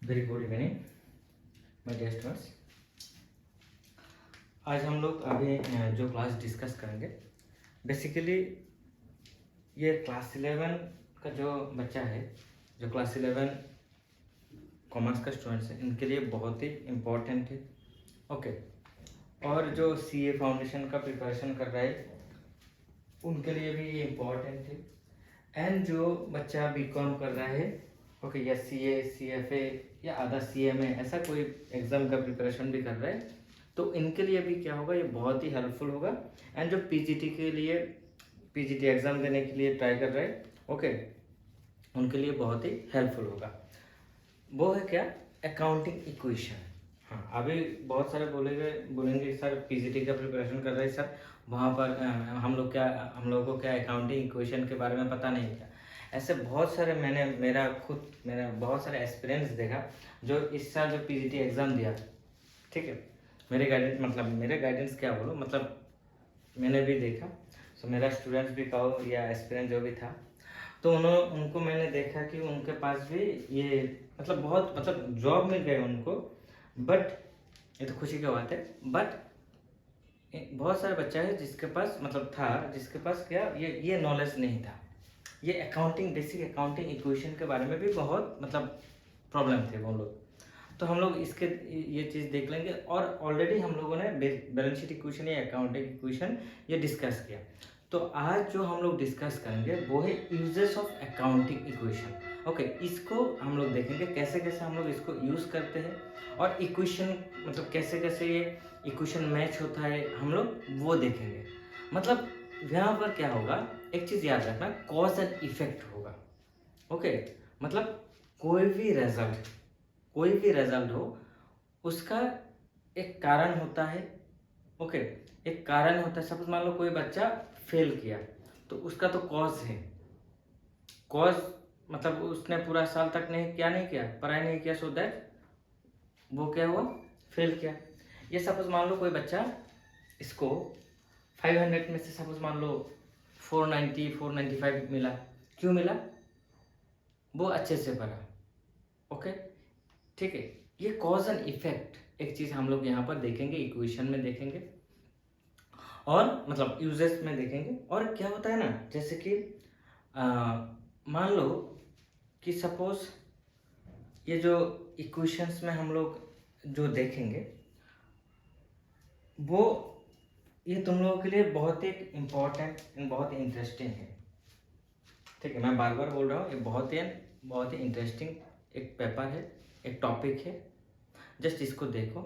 Very good evening my dear students. आज हम लोग अभी जो क्लास डिस्कस करेंगे, बेसिकली ये क्लास 11 का जो बच्चा है, जो क्लास 11 कॉमर्स का स्टूडेंट्स है, इनके लिए बहुत ही इम्पोर्टेंट है। ओके, और जो सीए फाउंडेशन का प्रिपरेशन कर रहा है उनके लिए भी ये इम्पोर्टेंट है। एंड जो बच्चा बीकॉम कर रहा है, ओके, या सीए, सीएफए या अदर सीएमए, ऐसा कोई एग्ज़ाम का प्रिपरेशन भी कर रहा है, तो इनके लिए भी क्या होगा, ये बहुत ही हेल्पफुल होगा। एंड जो पीजीटी के लिए, पीजीटी एग्ज़ाम देने के लिए ट्राई कर रहे हैं, ओके, उनके लिए बहुत ही हेल्पफुल होगा। वो है क्या, अकाउंटिंग इक्वेशन। हाँ, अभी बहुत सारे बोलेंगे सर पीजीटी का प्रिपरेशन कर रहे हैं सर, वहाँ पर हम लोगों को क्या अकाउंटिंग इक्वेशन के बारे में पता नहीं क्या। ऐसे बहुत सारे मैंने बहुत सारे एक्सपीरियंस देखा जो इस साल जो पीजीटी एग्ज़ाम दिया, ठीक है, मेरे गाइडेंस क्या बोलो, मतलब मैंने भी देखा, सो मेरा स्टूडेंट्स भी कहो या एक्सपीरियंस जो भी था, तो उनको मैंने देखा कि उनके पास भी ये मतलब जॉब मिल गए उनको, बट ये तो खुशी की बात है। बट बहुत सारे बच्चा है जिसके पास जिसके पास क्या ये नॉलेज नहीं था, ये बेसिक अकाउंटिंग इक्वेशन के बारे में भी बहुत प्रॉब्लम थे वो लोग। तो हम लोग इसके ये चीज़ देख लेंगे, और ऑलरेडी हम लोगों ने बैलेंस शीट इक्वेशन या अकाउंटिंग इक्वेशन ये डिस्कस किया। तो आज जो हम लोग डिस्कस करेंगे वो है uses of accounting equation. Okay, इसको हम लोग देखेंगे कैसे कैसे हम लोग इसको यूज़ करते हैं, और इक्वेशन कैसे कैसे ये इक्वेशन मैच होता है, हम लोग वो देखेंगे। यहाँ पर क्या होगा, एक चीज़ याद रखना, कॉज एंड इफेक्ट होगा। ओके, कोई भी रिजल्ट हो, उसका एक कारण होता है। ओके, एक कारण होता है। सपोज मान लो कोई बच्चा फेल किया, तो उसका तो कॉज है। कॉज उसने पूरा साल तक नहीं किया, पढ़ाई नहीं किया, सो दैट वो क्या हुआ, फेल किया। ये सपोज मान लो कोई बच्चा इसको 500 में से सपोज मान लो 490 495 मिला, क्यों मिला, वो अच्छे से पढ़ा। ओके, ठीक है, ये कॉज एंड इफेक्ट एक चीज़ हम लोग यहाँ पर देखेंगे, इक्वेशन में देखेंगे, और यूजेस में देखेंगे। और क्या होता है ना, जैसे कि मान लो कि सपोज ये जो इक्वेशंस में हम लोग जो देखेंगे वो ये तुम लोगों के लिए बहुत ही इम्पोर्टेंट, बहुत ही इंटरेस्टिंग है। ठीक है, मैं बार बार बोल रहा हूँ, ये बहुत ही इंटरेस्टिंग एक पेपर है, एक टॉपिक है। जस्ट इसको देखो,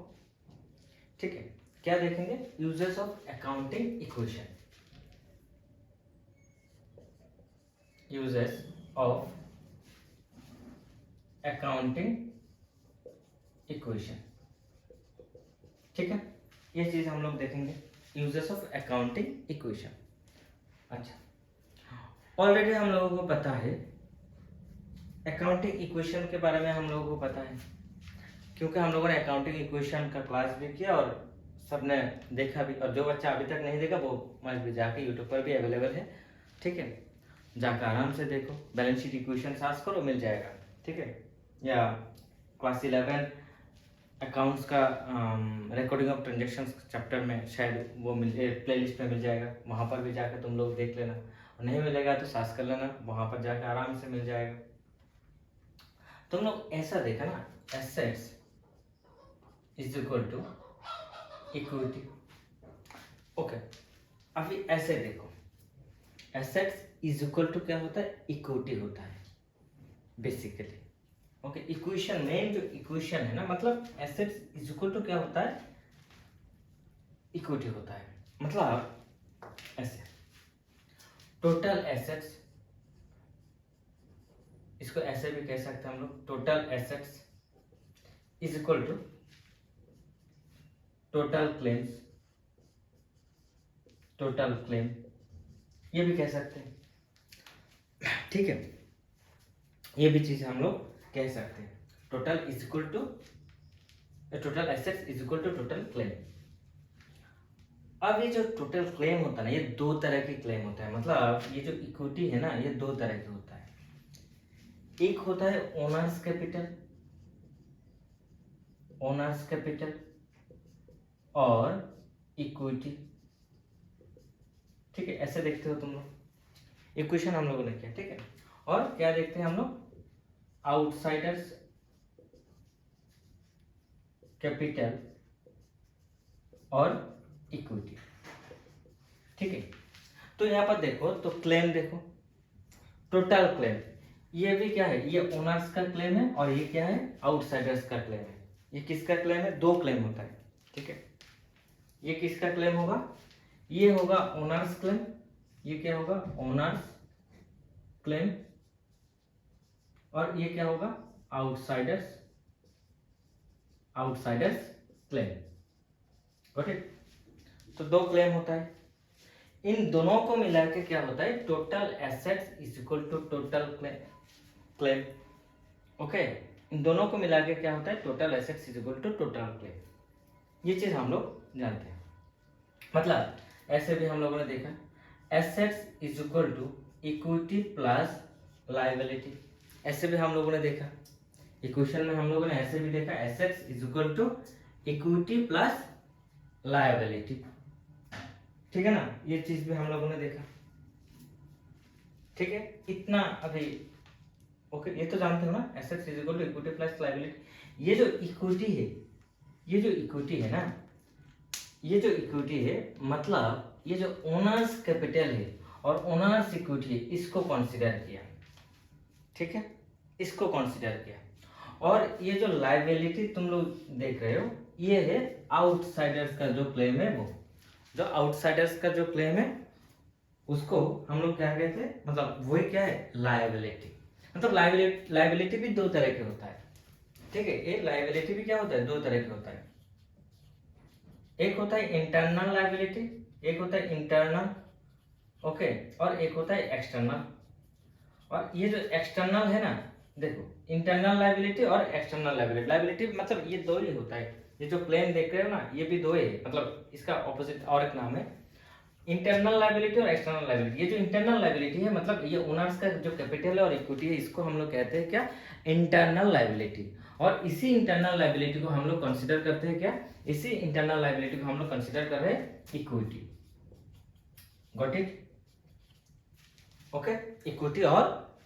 ठीक है। क्या देखेंगे, uses of accounting equation, uses of accounting equation, ठीक है, ये चीज हम लोग देखेंगे, यूजेस ऑफ अकाउंटिंग इक्वेशन। अच्छा, ऑलरेडी हम लोगों को पता है अकाउंटिंग इक्वेशन के बारे में, हम लोगों को पता है क्योंकि हम लोगों ने अकाउंटिंग इक्वेशन का क्लास भी किया और सबने देखा भी। और जो बच्चा अभी तक नहीं देखा वो मस्ट भी जाके यूट्यूब पर भी अवेलेबल है, ठीक है, जाकर आराम से देखो, बैलेंस शीट इक्वेशन सर्च करो, मिल जाएगा, ठीक है। या क्लास 11 अकाउंट्स का रिकॉर्डिंग ऑफ ट्रांजेक्शन्स चैप्टर में शायद वो प्लेलिस्ट में मिल जाएगा, वहाँ पर भी जाकर तुम लोग देख लेना, और नहीं मिलेगा तो सर्च कर लेना, वहाँ पर जाकर आराम से मिल जाएगा। तुम लोग ऐसा देखा ना, assets is equal to equity. Okay, अभी ऐसे देखो, एसेट्स इज इक्वल टू क्या होता है, इक्विटी होता है बेसिकली। ओके, इक्वेशन, मेन जो इक्वेशन है ना, एसेट्स इज इक्वल टू क्या होता है, इक्विटी होता है। ऐसे टोटल एसेट्स, इसको ऐसे भी कह सकते हैं हम लोग, total assets is equal to total claim, ये भी कह सकते हैं, ठीक है, ये भी चीज हम लोग कह सकते हैं। Total assets is equal to total claim. अब ये जो टोटल क्लेम होता है ना, ये दो तरह के क्लेम होता है। ये जो इक्विटी है ना, ये दो तरह के होता है। एक होता है ओनर्स कैपिटल, ओनर्स कैपिटल और इक्विटी। ठीक है, ऐसे देखते हो तुम लोग, इक्वेशन हम लोगों ने किया। ठीक है, और क्या देखते हैं हम लोग, आउटसाइडर्स कैपिटल और इक्विटी। ठीक है, तो यहां पर देखो तो क्लेम देखो, टोटल क्लेम, ये भी क्या है, ये ओनर्स का क्लेम है और ये क्या है, आउटसाइडर्स का क्लेम है। ये किसका क्लेम है, दो क्लेम होता है। ठीक है, ये किसका क्लेम होगा, ये होगा ओनर्स क्लेम, ये क्या होगा, ओनर्स क्लेम, और ये क्या होगा, आउटसाइडर्स क्लेम। Got it. तो दो क्लेम होता है, इन दोनों को मिला के क्या होता है, total assets is equal to total claim. Okay, इन दोनों को मिला के क्या होता है, total assets is equal to total claim. ये चीज हम लोग जानते हैं। मतलब ऐसे भी हम लोगों ने देखा, assets is equal to equity plus liability, ऐसे भी हम लोगों ने देखा। इक्वेशन में हम लोगों ने ऐसे भी देखा, assets is equal to equity plus liability. ठीक है ना, ये चीज भी हम लोगों ने देखा। ठीक है, इतना अभी ओके, ये तो जानते हो ना, assets is equal to equity plus liability. ये जो इक्विटी है, ये जो इक्विटी है ना, ये जो इक्विटी है, मतलब ये जो ओनर्स कैपिटल है और ओनर्स इक्विटी है, इसको कंसीडर किया। ठीक है, इसको कंसीडर किया। और ये जो लायबिलिटी तुम लोग देख रहे हो, ये है आउटसाइडर्स का जो क्लेम है, वो जो आउटसाइडर्स का जो क्लेम है उसको हम लोग क्या कहते हैं, मतलब वही क्या है, लायबिलिटी। मतलब लायबिलिटी भी दो तरह के होता है। ठीक है, ये लायबिलिटी भी क्या होता है, दो तरह के होता है। एक होता है इंटरनल लायबिलिटी, एक होता है इंटरनल, ओके, और एक होता है एक्सटर्नल। और ये जो एक्सटर्नल है ना, देखो, इंटरनल लायबिलिटी और एक्सटर्नल लायबिलिटी मतलब ये दो ही होता है। ये जो क्लेम देख रहे हो ना, ये भी दो ही है, मतलब इसका ऑपोजिट और एक नाम है, इंटरनल लायबिलिटी और एक्सटर्नल लायबिलिटी। ये जो इंटरनल लायबिलिटी है, मतलब ये ओनर्स का जो कैपिटल है और इक्विटी है, इसको हम लोग कहते हैं क्या, इंटरनल लायबिलिटी। और इसी इंटरनल लायबिलिटी को हम लोग कंसीडर करते हैं क्या, इसी इंटरनल लायबिलिटी को हम लोग कंसीडर कर रहे हैं equity. Got it. Okay, equity और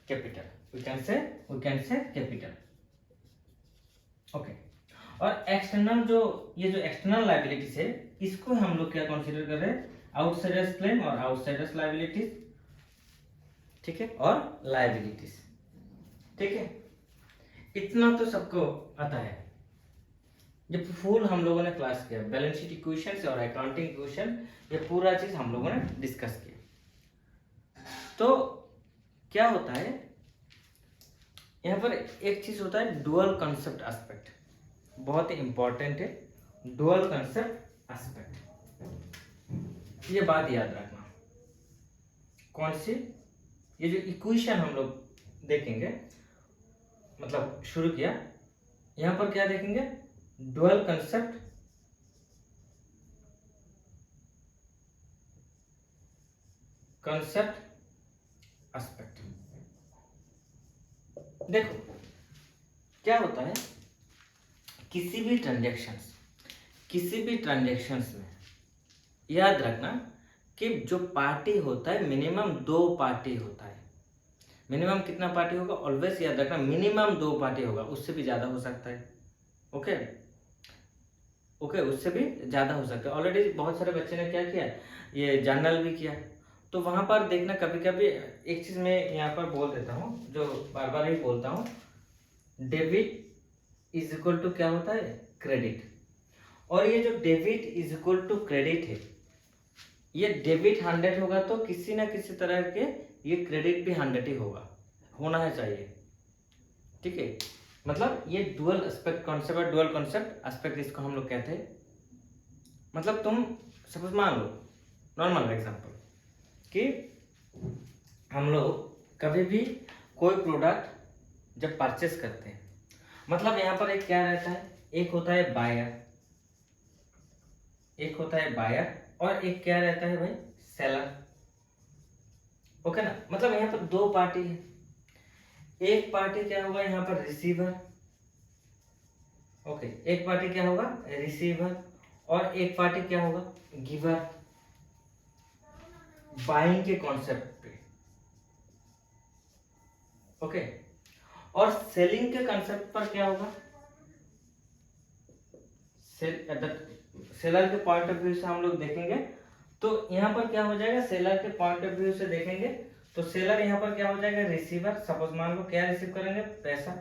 capital, we can say capital. Okay, और एक्सटर्नल जो, ये जो एक्सटर्नल लायबिलिटीज है, इसको हम लोग क्या कंसीडर कर रहे हैं, आउटसाइडर्स क्लेम और आउटसाइडर्स लायबिलिटीज। ठीक है, और लायबिलिटीज। ठीक है, इतना तो सबको आता है। जब फुल हम लोगों ने क्लास किया, बैलेंस शीट इक्वेशन और अकाउंटिंग इक्वेशन, ये पूरा चीज हम लोगों ने डिस्कस किया। तो क्या होता है, यहाँ पर एक चीज होता है, डुअल कंसेप्ट एस्पेक्ट, बहुत ही इंपॉर्टेंट है, डुअल कंसेप्ट एस्पेक्ट। ये बात याद रखना। कौन सी, ये जो इक्वेशन हम लोग देखेंगे, मतलब शुरू किया, यहां पर क्या देखेंगे, डुअल कंसेप्ट एस्पेक्ट। देखो क्या होता है, किसी भी ट्रांजेक्शन्स में याद रखना कि जो पार्टी होता है, मिनिमम दो पार्टी होता है। मिनिमम कितना पार्टी होगा, ऑलवेज याद रखना, मिनिमम दो पार्टी होगा, उससे भी ज्यादा हो सकता है। ओके, उससे भी ज्यादा हो सकता है। ऑलरेडी बहुत सारे बच्चे ने क्या किया, ये जर्नल भी किया। तो वहां पर देखना, कभी कभी एक चीज मैं यहाँ पर बोल देता हूँ, जो बार बार ही बोलता हूँ, डेबिट इज इक्वल टू क्या होता है, क्रेडिट। और ये जो debit is equal to credit है, ये डेबिट 100 होगा तो किसी ना किसी तरह के ये क्रेडिट भी 100 ही होना है चाहिए। ठीक है, मतलब ये dual aspect concept, dual concept aspect इसको हम लोग कहते हैं। मतलब तुम सपोज मान लो, नॉर्मल एग्जांपल, कि हम लोग कभी भी कोई प्रोडक्ट जब परचेस करते हैं, मतलब यहाँ पर एक क्या रहता है, एक होता है बायर, और एक क्या रहता है भाई, सेलर। ओके ना, मतलब यहाँ पर दो पार्टी है। एक पार्टी क्या होगा यहाँ पर, रिसीवर। ओके, एक पार्टी क्या होगा, रिसीवर, और एक पार्टी क्या होगा, गिवर। बाइंग के कॉन्सेप्ट पे, ओके। और सेलिंग के कॉन्सेप्ट पर क्या होगा, सेलर के पॉइंट ऑफ व्यू से हम लोग देखेंगे। तो यहाँ पर क्या हो जाएगा, सेलर के पॉइंट ऑफ व्यू से देखेंगे तो सेलर यहाँ पर क्या हो जाएगा, रिसीवर। सपोज मान लो क्या रिसीव करेंगे, पैसा,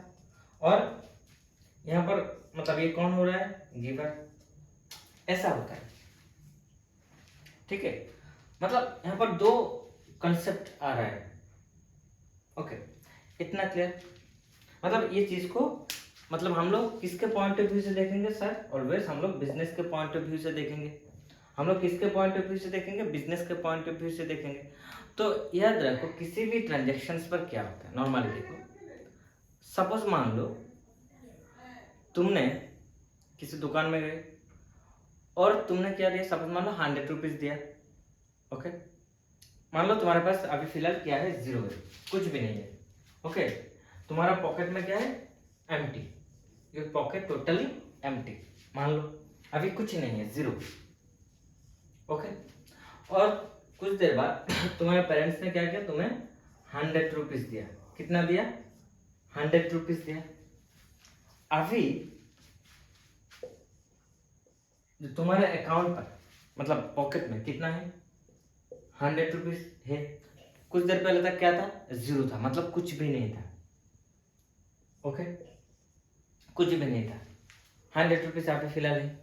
और यहाँ पर मतलब ये कौन हो रहा है, गिवर। ऐसा होता है, ठीक है। मतलब यहाँ पर दो कंसेप्ट आ रहा है, ओके। इतना क्लियर। मतलब ये चीज को मतलब हम लोग किसके पॉइंट ऑफ व्यू से देखेंगे सर, ऑलवेज हम लोग बिजनेस के पॉइंट ऑफ व्यू से देखेंगे। हम लोग किसके पॉइंट ऑफ व्यू से देखेंगे, बिजनेस के पॉइंट ऑफ व्यू से देखेंगे। तो याद रखो किसी भी ट्रांजेक्शन्स पर क्या होता है, नॉर्मली देखो, सपोज मान लो तुमने किसी दुकान में गए और तुमने क्या दिया, सपोज मान लो 100 रुपीज दिया, ओके। मान लो तुम्हारे पास अभी फिलहाल क्या है, 0 है, कुछ भी नहीं है, ओके। तुम्हारा पॉकेट में क्या है, empty, your pocket totally empty, मान लो अभी कुछ नहीं है, 0, ओके। और कुछ देर बाद तुम्हारे पेरेंट्स ने क्या किया, तुम्हें 100 रुपीज दिया। कितना दिया, 100 रुपीज दिया। अभी जो तुम्हारे अकाउंट पर मतलब पॉकेट में कितना है, 100 रुपीज है। कुछ देर पहले तक क्या था, 0 था, मतलब कुछ भी नहीं था, ओके। कुछ भी नहीं था, 100 रुपीज यहाँ पे फिलहाल है।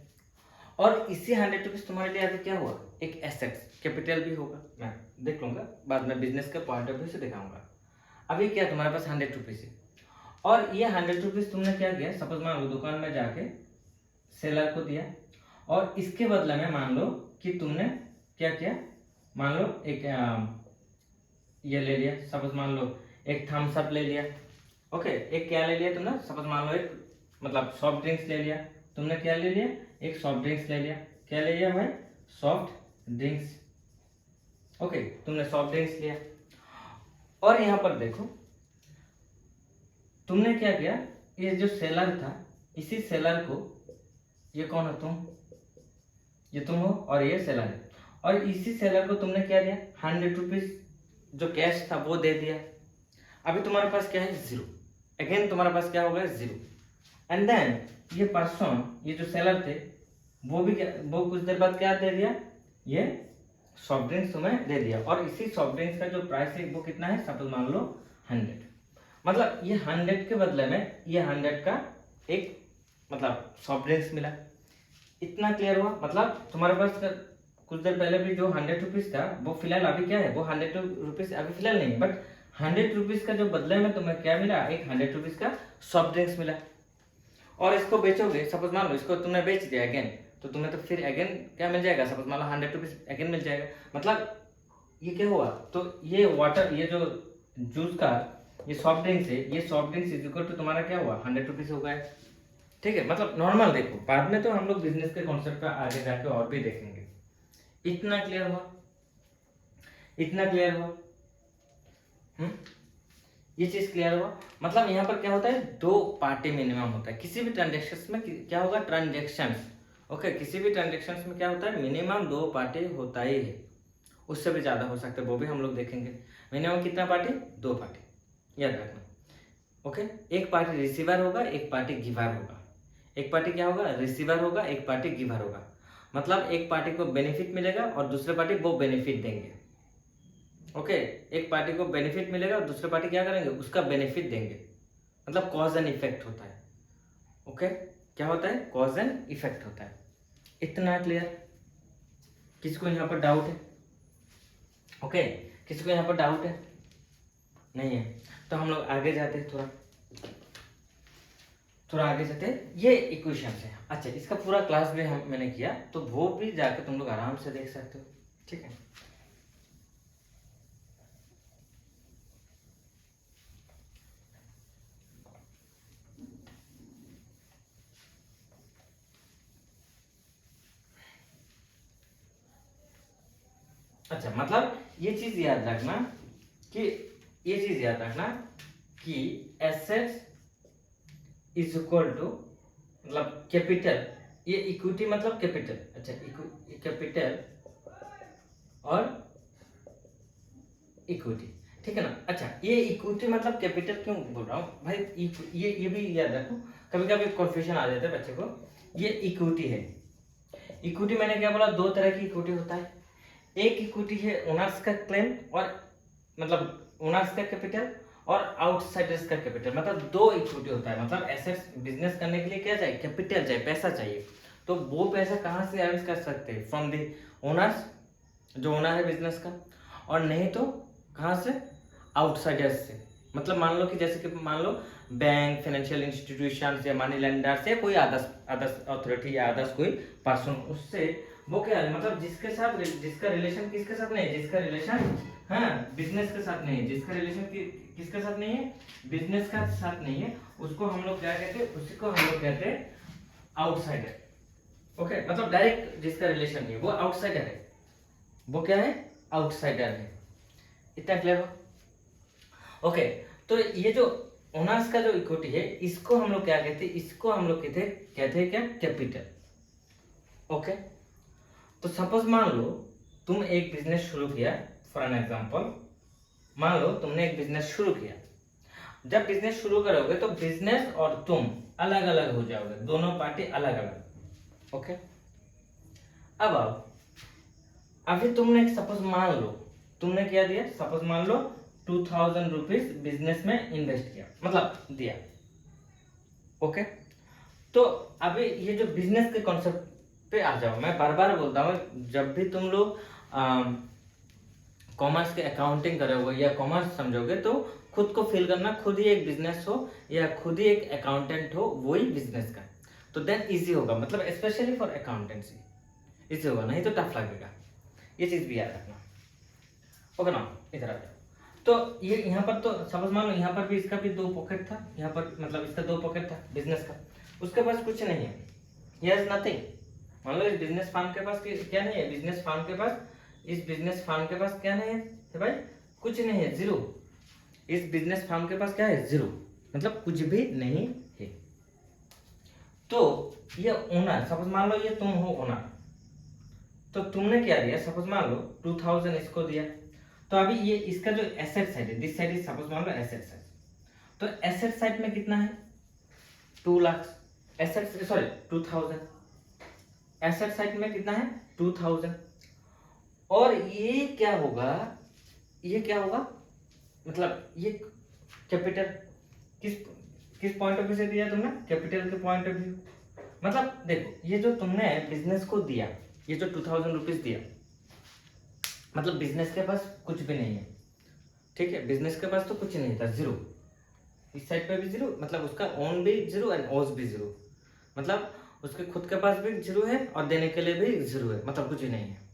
और इसी 100 रुपीज तुम्हारे लिए अभी क्या हुआ, एक एसेट, कैपिटल भी होगा, मैं देख लूंगा बाद में, बिजनेस के पॉइंट ऑफ व्यू से दिखाऊंगा। अभी क्या तुम्हारे पास 100 रुपीज है, और ये 100 रुपीज तुमने क्या किया, सपोज मान लो दुकान में जाके सेलर को दिया, और इसके बदले में मान लो कि तुमने क्या किया, मान लो एक ये ले लिया, सपोज मान लो एक थम्स अप ले लिया, ओके। एक क्या ले लिया तुमने, सपोज मान लो एक मतलब सॉफ्ट ड्रिंक्स ले लिया। तुमने क्या ले लिया, एक सॉफ्ट ड्रिंक्स ले लिया। क्या ले लिया भाई, सॉफ्ट ड्रिंक्स, ओके। तुमने सॉफ्ट ड्रिंक्स लिया, और यहां पर देखो तुमने क्या किया, ये जो सेलर था, इसी सेलर को, ये कौन हो तुम, ये तुम हो, और ये सेलर है, और इसी सेलर को तुमने क्या दिया, 100 रुपीज जो कैश था वो दे दिया। अभी तुम्हारे पास क्या है, 0, अगेन तुम्हारे पास क्या होगा, 0। एंड देन ये पर्सन, ये जो सेलर थे, वो भी क्या, वो कुछ देर बाद क्या दे दिया, ये सॉफ्ट ड्रिंक्स तुम्हें दे दिया। और इसी सॉफ्ट ड्रिंक्स का जो प्राइस है वो कितना है, सपोज मान लो 100। मतलब ये 100 के बदले में ये 100 का एक मतलब सॉफ्ट ड्रिंक्स मिला। इतना क्लियर हुआ। मतलब तुम्हारे पास कुछ देर पहले भी जो 100 रुपीज था वो फिलहाल अभी क्या है, वो 100 रुपीज अभी फिलहाल नहीं है, बट 100 रुपीज का जो बदले में तुम्हें क्या मिला, एक 100 रुपीज का सॉफ्ट ड्रिंक्स मिला। और इसको बेचोगे, सपोज मान लो इसको तुमने बेच दिया अगेन, तो तुम्हें तो फिर अगेन क्या मिल जाएगा, सपोज मान लो 100 रुपीज अगेन मिल जाएगा। मतलब ये क्या हुआ, तो ये वाटर, ये जो जूस का ये सॉफ्ट ड्रिंक्स है, ये soft drinks is equal to तुम्हारा क्या हुआ, 100 रुपीज हो गया, ठीक है। मतलब नॉर्मल देखो, बाद में तो हम लोग बिजनेस के कॉन्सेप्ट पर आगे जाके और भी देखेंगे। इतना क्लियर हुआ, इतना क्लियर हुआ, ये चीज क्लियर हुआ। मतलब यहाँ पर क्या होता है, 2 पार्टी मिनिमम होता है किसी भी ट्रांजेक्शन में। क्या होगा, ट्रांजेक्शन्स, ओके। किसी भी ट्रांजेक्शन्स में क्या होता है, मिनिमम 2 पार्टी होता ही है, उससे भी ज्यादा हो सकता है, वो भी हम लोग देखेंगे। मिनिमम कितना पार्टी, 2 पार्टी, याद रखना, ओके। एक पार्टी रिसीवर होगा, एक पार्टी गिवर होगा। एक पार्टी क्या होगा, रिसीवर होगा, एक पार्टी गिवर होगा। मतलब एक पार्टी को बेनिफिट मिलेगा और दूसरे पार्टी वो बेनिफिट देंगे, ओके। एक पार्टी को बेनिफिट मिलेगा और दूसरे पार्टी क्या करेंगे, उसका बेनिफिट देंगे। मतलब कॉज एंड इफेक्ट होता है, ओके। क्या होता है, कॉज एंड इफेक्ट होता है। इतना क्लियर, किसको यहाँ पर डाउट है, ओके। किसी को यहाँ पर डाउट है, नहीं है, तो हम लोग आगे जाते हैं, थोड़ा आगे जाते हैं। ये इक्वेशन है, अच्छा। इसका पूरा क्लास भी मैंने किया, तो वो भी जाके तुम लोग आराम से देख सकते हो, ठीक है। अच्छा, मतलब ये चीज याद रखना कि ये चीज याद रखना कि एसेट्स इज इक्वल टू मतलब कैपिटल, ये इक्विटी मतलब कैपिटल, अच्छा कैपिटल और इक्विटी, ठीक है ना। अच्छा ये इक्विटी मतलब कैपिटल क्यों बोल रहा हूँ भाई, ये भी याद रखो, कभी कभी कंफ्यूजन आ जाता है बच्चे को। ये इक्विटी है, इक्विटी मैंने क्या बोला, दो तरह की इक्विटी होता है। एक इक्विटी है ओनर्स का क्लेम और मतलब ओनर्स का कैपिटल और आउटसाइडर्स का कैपिटल, मतलब दो इक्विटी होता है। मतलब एसेट्स बिजनेस करने के लिए क्या चाहिए, कैपिटल चाहिए, पैसा चाहिए। तो वो पैसा कहाँ से अरेंज कर सकते हैं, फ्रॉम द ओनर्स, जो ओनर है बिजनेस का, और नहीं तो कहाँ से, आउटसाइडर्स से। मतलब मान लो कि जैसे कि मान लो बैंक, फाइनेंशियल इंस्टीट्यूशन या मनी लेंडर या कोई अदर्स अदर्स अथॉरिटी या अदर्स कोई पर्सन, उससे वो क्या है, मतलब जिसके साथ, जिसका रिलेशन किसके साथ नहीं है, जिसका रिलेशन हाँ बिजनेस के साथ नहीं है, जिसका रिलेशन किसके साथ नहीं है, बिजनेस का साथ नहीं है, उसको हम लोग क्या कहते हैं, उसी को हम लोग कहते हैं आउटसाइडर। ओके, मतलब डायरेक्ट जिसका रिलेशन नहीं है वो आउटसाइडर है, वो क्या है, आउटसाइडर है। इतना क्लियर हो। ओके, तो ये जो ओनर्स का जो इक्विटी है, इसको हम लोग क्या कहते हैं, इसको हम लोग कहते हैं क्या, कैपिटल। ओके, तो सपोज मान लो तुम एक बिजनेस शुरू किया, फॉर एन एग्जांपल मान लो तुमने एक बिजनेस शुरू किया। जब बिजनेस शुरू करोगे तो बिजनेस और तुम अलग अलग हो जाओगे, दोनों पार्टी अलग अलग। ओके, अब आओ, अभी तुमने सपोज मान लो तुमने क्या दिया, सपोज मान लो 2000 रुपीज बिजनेस में इन्वेस्ट किया, मतलब दिया। ओके, तो अभी ये जो बिजनेस के कॉन्सेप्ट पे आ जाओ, मैं बार बार बोलता हूँ, जब भी तुम लोग कॉमर्स के अकाउंटिंग करोगे या कॉमर्स समझोगे तो खुद को फील करना, खुद ही एक बिजनेस हो या खुद ही एक अकाउंटेंट हो, वही बिजनेस का, तो देन इजी होगा, मतलब स्पेशली फॉर अकाउंटेंसी इजी होगा, नहीं तो टफ लगेगा। ये चीज भी याद रखना। ओके ना, इधर आ जाओ। तो ये यहाँ पर तो समझ मान लो, यहाँ पर भी इसका भी दो पॉकेट था, यहाँ पर मतलब इसका दो पॉकेट था बिजनेस का, उसके पास कुछ नहीं है, ही हैज नथिंग। मान लो इस बिजनेस फार्म के पास क्या नहीं है, बिजनेस फार्म के पास, इस बिजनेस फार्म के पास क्या नहीं है भाई, कुछ नहीं है, जीरो। इस बिजनेस फार्म के पास क्या है, जीरो, मतलब कुछ भी नहीं है। तो ये ओनर, सपोज मान लो ये तुम हो ओनर, तो तुमने क्या दिया, सपोज मान लो 2000 इसको दिया। तो अभी ये इसका जो एसेट साइड है, दिस साइड इज सपोज मान लो एसेट साइड, तो एसेट साइड में कितना है, 2 lakh, asset sorry 2000, asset side में कितना है, 2000। और ये क्या होगा, ये क्या होगा, मतलब ये कैपिटल, किस किस पॉइंट ऑफ व्यू से दिया तुमने, कैपिटल के पॉइंट ऑफ व्यू। मतलब देखो, ये जो तुमने बिजनेस को दिया, ये जो 2000 रुपीज दिया, मतलब बिजनेस के पास कुछ भी नहीं है, ठीक है, बिजनेस के पास तो कुछ नहीं था, जीरो। इस साइड पे भी जीरो, मतलब उसका ओन भी जीरो एंड ओस भी जीरो, मतलब उसके खुद के पास भी जीरो है और देने के लिए भी जीरो है, मतलब कुछ ही नहीं है।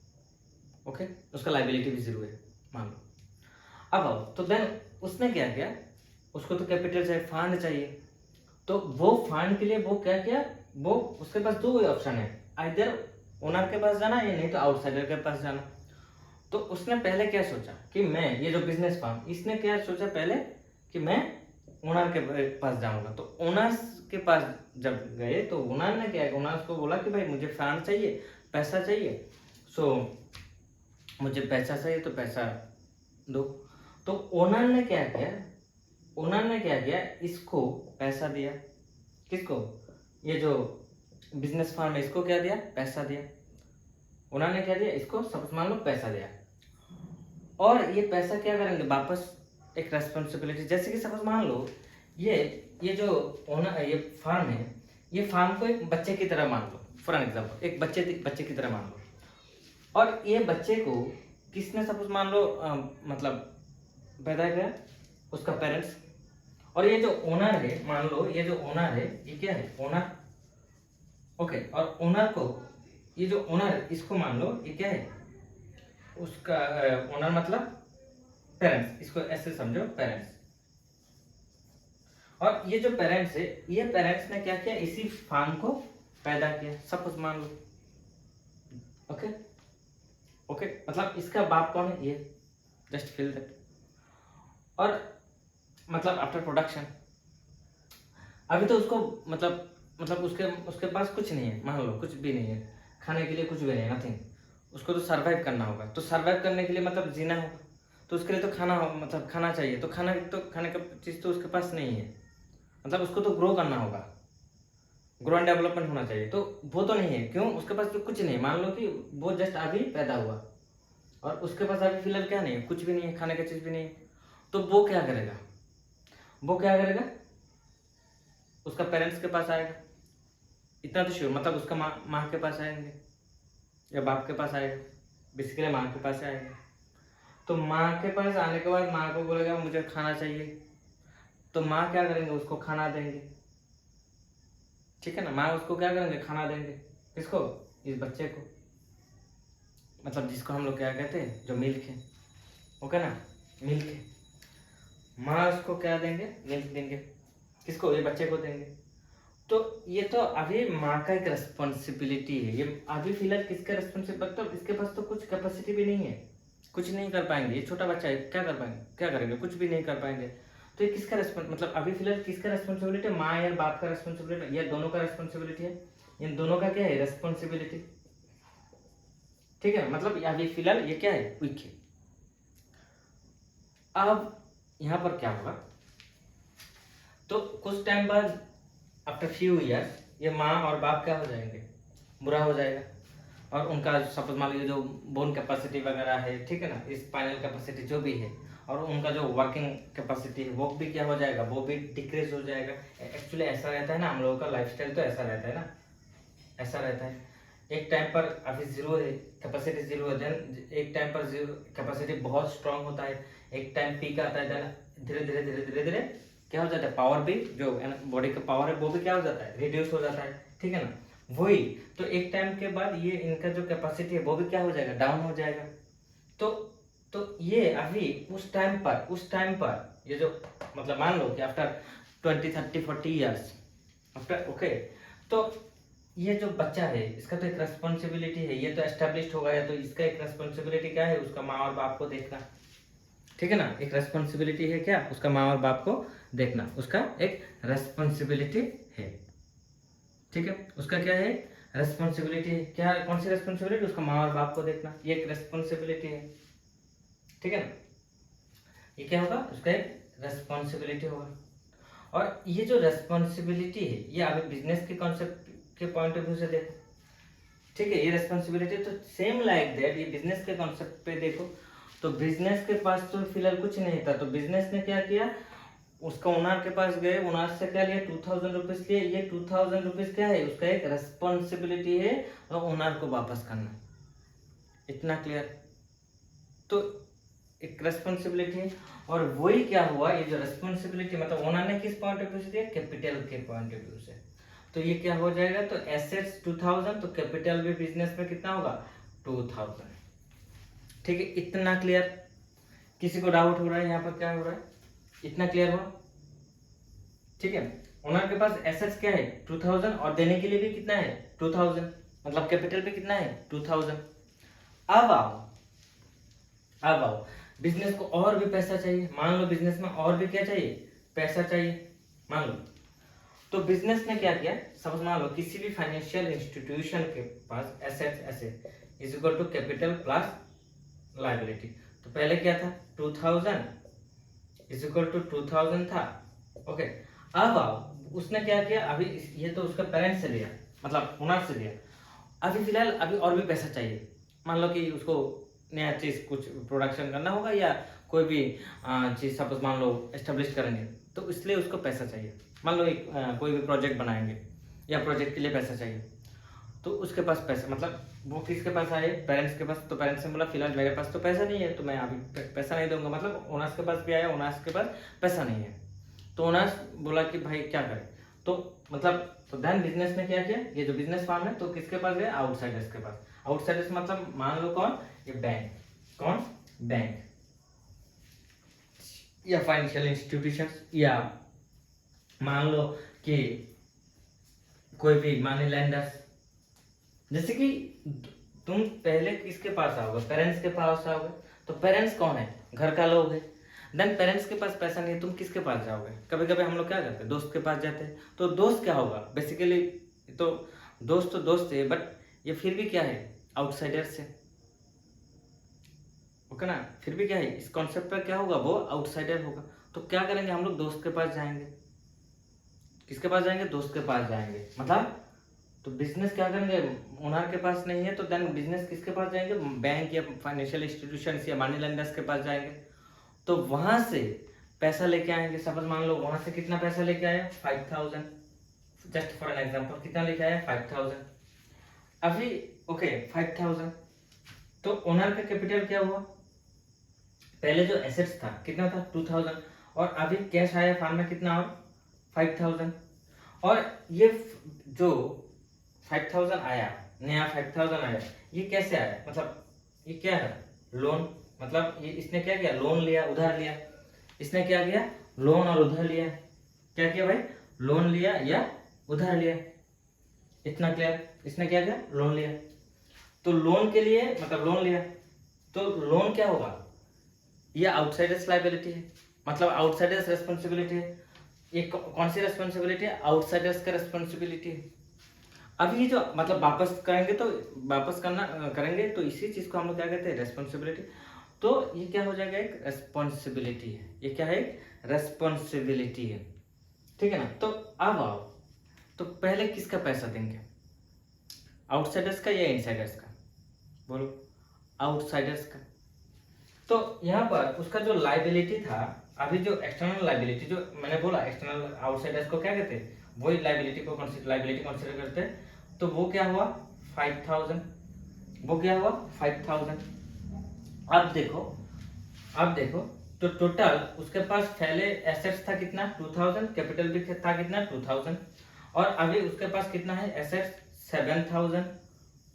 ओके, उसका लाइबिलिटी भी जीरो है मान लो। अब आओ, तो देन उसने क्या किया, उसको तो कैपिटल चाहिए, फंड चाहिए, तो वो फंड के लिए वो क्या किया, वो उसके पास दो ऑप्शन है, आइदर ओनर के पास जाना या नहीं तो आउटसाइडर के पास जाना। तो उसने पहले क्या सोचा कि मैं, ये जो बिजनेस फार्म, इसने क्या सोचा पहले कि मैं ओनर के पास जाऊंगा। तो ओनर्स के पास जब गए तो ओनर ने क्या, ओनर्स को बोला कि भाई मुझे फंड चाहिए, पैसा चाहिए, सो मुझे पैसा चाहिए तो पैसा दो। तो ओनर ने क्या किया, ओनर ने क्या किया, इसको पैसा दिया, किसको, ये जो बिजनेस फार्म है इसको क्या दिया, पैसा दिया। ओनर ने क्या दिया, इसको सपोज मान लो पैसा दिया, और ये पैसा क्या करेंगे वापस, एक रेस्पॉन्सिबिलिटी, जैसे कि सपोज मान लो ये जो ओनर, ये फार्म है, ये फार्म को एक बच्चे की तरह मान लो, फॉर एन एग्जांपल एक बच्चे की तरह मान लो, और ये बच्चे को किसने सपोज मान लो मतलब पैदा किया, उसका पेरेंट्स। और ये जो ओनर है, मान लो ये जो ओनर है, ये क्या है, ओनर। ओके, और ओनर को, ये जो ओनर, इसको मान लो ये क्या है, उसका ओनर मतलब पेरेंट्स, इसको ऐसे समझो, पेरेंट्स। और ये जो पेरेंट्स है, ये पेरेंट्स ने क्या किया, इसी फार्म को पैदा किया, सपोज मान लो। ओके ओके, मतलब इसका बाप कौन है, ये, जस्ट फील दैट। और मतलब आफ्टर प्रोडक्शन, अभी तो उसको मतलब मतलब उसके उसके पास कुछ नहीं है, मान लो कुछ भी नहीं है, खाने के लिए कुछ भी नहीं है, नथिंग। उसको तो सर्वाइव करना होगा, तो सर्वाइव करने के लिए मतलब जीना होगा, तो उसके लिए तो खाना मतलब खाना चाहिए, तो खाने का चीज़ तो उसके पास नहीं है, मतलब उसको तो ग्रो करना होगा, ग्रो एंड डेवलपमेंट होना चाहिए, तो वो तो नहीं है। क्यों? उसके पास तो कुछ नहीं, मान लो कि वो जस्ट अभी पैदा हुआ और उसके पास अभी फिलहाल क्या नहीं है, कुछ भी नहीं है, खाने का चीज़ भी नहीं है, तो वो क्या करेगा? वो क्या करेगा? उसका पेरेंट्स के पास आएगा, इतना तो श्योर, मतलब उसका माँ के पास आएंगे या बाप के पास आएगा, बेसिकली माँ के पास आएगा। तो माँ के पास आने के बाद माँ को बोलेगा मुझे खाना चाहिए, तो माँ क्या करेंगे? उसको खाना देंगे, ठीक है ना। माँ उसको क्या करेंगे? खाना देंगे। किसको? इस बच्चे को, मतलब जिसको हम लोग क्या कहते हैं, जो मिल्क है, ओके ना, मिल्क है। माँ उसको क्या देंगे? मिल्क देंगे। किसको? ये बच्चे को देंगे। तो ये तो अभी माँ का एक रेस्पॉन्सिबिलिटी है, ये अभी फिलहाल किसका रेस्पॉन्सिबिलिटी, मतलब इसके पास तो कुछ कैपेसिटी भी नहीं है, कुछ नहीं कर पाएंगे, ये छोटा बच्चा है, क्या कर पाएंगे? क्या करेंगे? कुछ भी नहीं कर पाएंगे। तो ये किसका मतलब अभी फिलहाल किसका रेस्पॉन्सिबिलिटी है? माँ या बाप का रेस्पॉन्सिबिलिटी, या दोनों का रेस्पॉन्सिबिलिटी है? इन दोनों का क्या है? रेस्पॉन्सिबिलिटी, ठीक है। मतलब अभी फिलहाल ये क्या है? वीक है। अब यहाँ पर क्या होगा, तो कुछ टाइम बाद आफ्टर फ्यू ईयर्स ये माँ और बाप क्या हो जाएंगे? बुरा हो जाएगा, और उनका सपोज मान लीजिए जो बोन कैपेसिटी वगैरह है, ठीक है ना, स्पाइनल कैपेसिटी जो भी है, और उनका जो वर्किंग कैपेसिटी है वो भी क्या हो जाएगा? वो भी डिक्रीज हो जाएगा। एक्चुअली ऐसा रहता है ना, हम लोगों का लाइफस्टाइल तो ऐसा रहता है ना, ऐसा रहता है। एक टाइम पर अभी जीरो है, कैपेसिटी जीरो है, देन एक टाइम पर जीरो कैपेसिटी बहुत स्ट्रांग होता है, एक टाइम पीक आता है, देन धीरे धीरे धीरे धीरे धीरे क्या हो जाता है? पावर भी, जो बॉडी का पावर है वो भी क्या हो जाता है? रिड्यूस हो जाता है, ठीक है ना। वही तो एक टाइम के बाद ये इनका जो कैपेसिटी है वो भी क्या हो जाएगा? डाउन हो जाएगा। तो ये अभी उस टाइम पर ये जो मतलब मान लो कि आफ्टर 20, 30, 40 ईयर्स आफ्टर, ओके, तो ये जो बच्चा है इसका तो एक रेस्पॉन्सिबिलिटी है, ये तो एस्टेब्लिश्ड होगा, या तो इसका एक रेस्पॉन्सिबिलिटी क्या है? उसका माँ और बाप को देखना, ठीक है ना। एक रेस्पॉन्सिबिलिटी है क्या? उसका माँ और बाप को देखना, उसका एक रेस्पॉन्सिबिलिटी है, ठीक है। उसका क्या है? रेस्पॉन्सिबिलिटी है। क्या? कौन सी रेस्पॉन्सिबिलिटी? उसका माँ और बाप को देखना, ये एक रेस्पॉन्सिबिलिटी है, ठीक है ना। ये क्या होगा? उसका एक रेस्पॉन्सिबिलिटी होगा। और ये जो रेस्पॉन्सिबिलिटी है ये अभी बिजनेस के कॉन्सेप्ट के पॉइंट ऑफ व्यू से देखो, ठीक है, ये रेस्पॉन्सिबिलिटी तो सेम लाइक दैट ये बिजनेस के कॉन्सेप्ट पे देखो, तो बिजनेस के पास तो फिलहाल कुछ नहीं था, तो बिजनेस ने क्या किया? उसका ओनर के पास गए, ओनर से क्या लिया? 2000 रुपीज लिए। ये 2000 रुपीज क्या है? उसका एक रेस्पॉन्सिबिलिटी है, और ओनर को वापस करना, इतना क्लियर। तो एक रेस्पॉन्सिबिलिटी है, और वही क्या हुआ, ये जो रेस्पॉन्सिबिलिटी मतलब ओनर ने किस पॉइंट ऑफ व्यू से दिया? कैपिटल के पॉइंट ऑफ व्यू से। तो ये क्या हो जाएगा? तो एसेट्स 2000, तो कैपिटल भी बिजनेस में कितना होगा? 2000, ठीक है। इतना क्लियर? किसी को डाउट हो रहा है यहाँ पर क्या हो रहा है? इतना क्लियर हुआ, ठीक है। ओनर के पास एसेट्स क्या है? 2000, और देने के लिए भी कितना है? 2000, मतलब कैपिटल भी कितना है? 2000। अब आओ बिजनेस को और भी पैसा चाहिए, मान लो बिजनेस में और भी क्या चाहिए? पैसा चाहिए, मान लो। तो बिजनेस ने क्या किया? सपोज मान लो किसी भी फाइनेंशियल इंस्टीट्यूशन के पास asset is equal to capital plus liability. तो पहले क्या था? 2000 इज इक्वल टू 2000 था, ओके। अब आओ उसने क्या किया? अभी ये तो उसका पेरेंट से लिया, मतलब ओनर से लिया, अभी फिलहाल अभी और भी पैसा चाहिए। मान लो कि उसको नया चीज कुछ प्रोडक्शन करना होगा, या कोई भी चीज सपोज मान लो एस्टेब्लिश करेंगे, तो इसलिए उसको पैसा चाहिए। मान लो एक कोई भी प्रोजेक्ट बनाएंगे, या प्रोजेक्ट के लिए पैसा चाहिए, तो उसके पास पैसा, मतलब वो किसके पास आए? पेरेंट्स के पास। तो पेरेंट्स ने बोला फिलहाल मेरे पास तो पैसा नहीं है, तो मैं अभी पैसा नहीं दूंगा, मतलब ओनर्स के पास भी आया, ओनर्स के पास पैसा नहीं है, तो ओनर्स बोला कि भाई क्या करें? तो मतलब तो देन बिजनेस ने क्या किया? ये जो बिजनेस फार्म है, तो किसके पास गया? आउटसाइडर्स के पास। आउटसाइडर्स मतलब मान लो कौन? ये बैंक। कौन? बैंक, या फाइनेंशियल इंस्टीट्यूशंस, या मान लो कि कोई भी मनी लेंडर्स। जैसे कि तुम पहले किसके पास आओगे? पेरेंट्स के पास आओगे। तो पेरेंट्स कौन है? घर का लोग है। देन पेरेंट्स के पास पैसा नहीं है, तुम किसके पास जाओगे? कभी कभी हम लोग क्या करते हैं, दोस्त के पास जाते हैं। तो दोस्त क्या होगा बेसिकली, तो दोस्त है, बट ये फिर भी क्या है, आउटसाइडर से, ओके ना, फिर भी क्या है, इस कॉन्सेप्ट पर क्या होगा, वो आउटसाइडर होगा। तो क्या करेंगे हम लोग, दोस्त के पास जाएंगे। किसके पास जाएंगे? दोस्त के पास जाएंगे। मतलब तो बिजनेस क्या करेंगे, ओनर के पास नहीं है तो देन बिजनेस किसके पास जाएंगे, बैंक या फाइनेंशियल इंस्टीट्यूशन या मनी लेंडर्स के पास जाएंगे। तो वहां से पैसा लेके आएंगे। सपोज मान लो वहां से कितना पैसा लेके आया, 5000, जस्ट फॉर एन एग्जांपल, कितना लेके आया, 5000। अभी ओके 5000, तो ओनर का कैपिटल क्या हुआ, पहले जो एसेट्स था कितना था, 2000, और अभी कैश आया फार्म में कितना, और 5000। और ये जो 5000 आया, नया 5000 आया, ये कैसे आया, मतलब ये क्या है, लोन। मतलब ये इसने क्या किया, लोन लिया, उधार लिया। इसने क्या किया, लोन और उधार लिया। क्या किया भाई, लोन लिया या उधार लिया। इतना क्लियर, इसने क्या किया, लोन लिया। तो लोन के लिए मतलब लोन लिया, तो लोन क्या होगा, ये आउटसाइडर्स लायबिलिटी है, मतलब आउटसाइडर्स रेस्पॉन्सिबिलिटी है। ये कौन सी रेस्पॉन्सिबिलिटी है, आउटसाइडर्स का रेस्पॉन्सिबिलिटी है। अब ये जो मतलब वापस करेंगे, तो वापस करेंगे तो इसी चीज को हम लोग क्या कहते हैं, रेस्पॉन्सिबिलिटी। तो ये क्या हो जाएगा, एक रेस्पॉन्सिबिलिटी है। ये क्या है, रेस्पॉन्सिबिलिटी है, ठीक है ना। तो अब आओ, तो पहले किसका पैसा देंगे, आउटसाइडर्स का या इनसाइडर्स का, बोलो, आउटसाइडर्स का। तो यहाँ पर उसका जो लाइबिलिटी था, अभी जो एक्सटर्नल लाइबिलिटी जो मैंने बोला, एक्सटर्नल आउटसाइडर्स को क्या कहते हैं, वही लाइबिलिटी कंसीडर करते हैं। तो वो क्या हुआ, 5000, वो क्या हुआ, 5000। अब देखो तो टोटल उसके पास पहले एसेट्स था कितना, 2000, कैपिटल भी था कितना, 2000, और अभी उसके पास कितना है, एसेट्स 7000,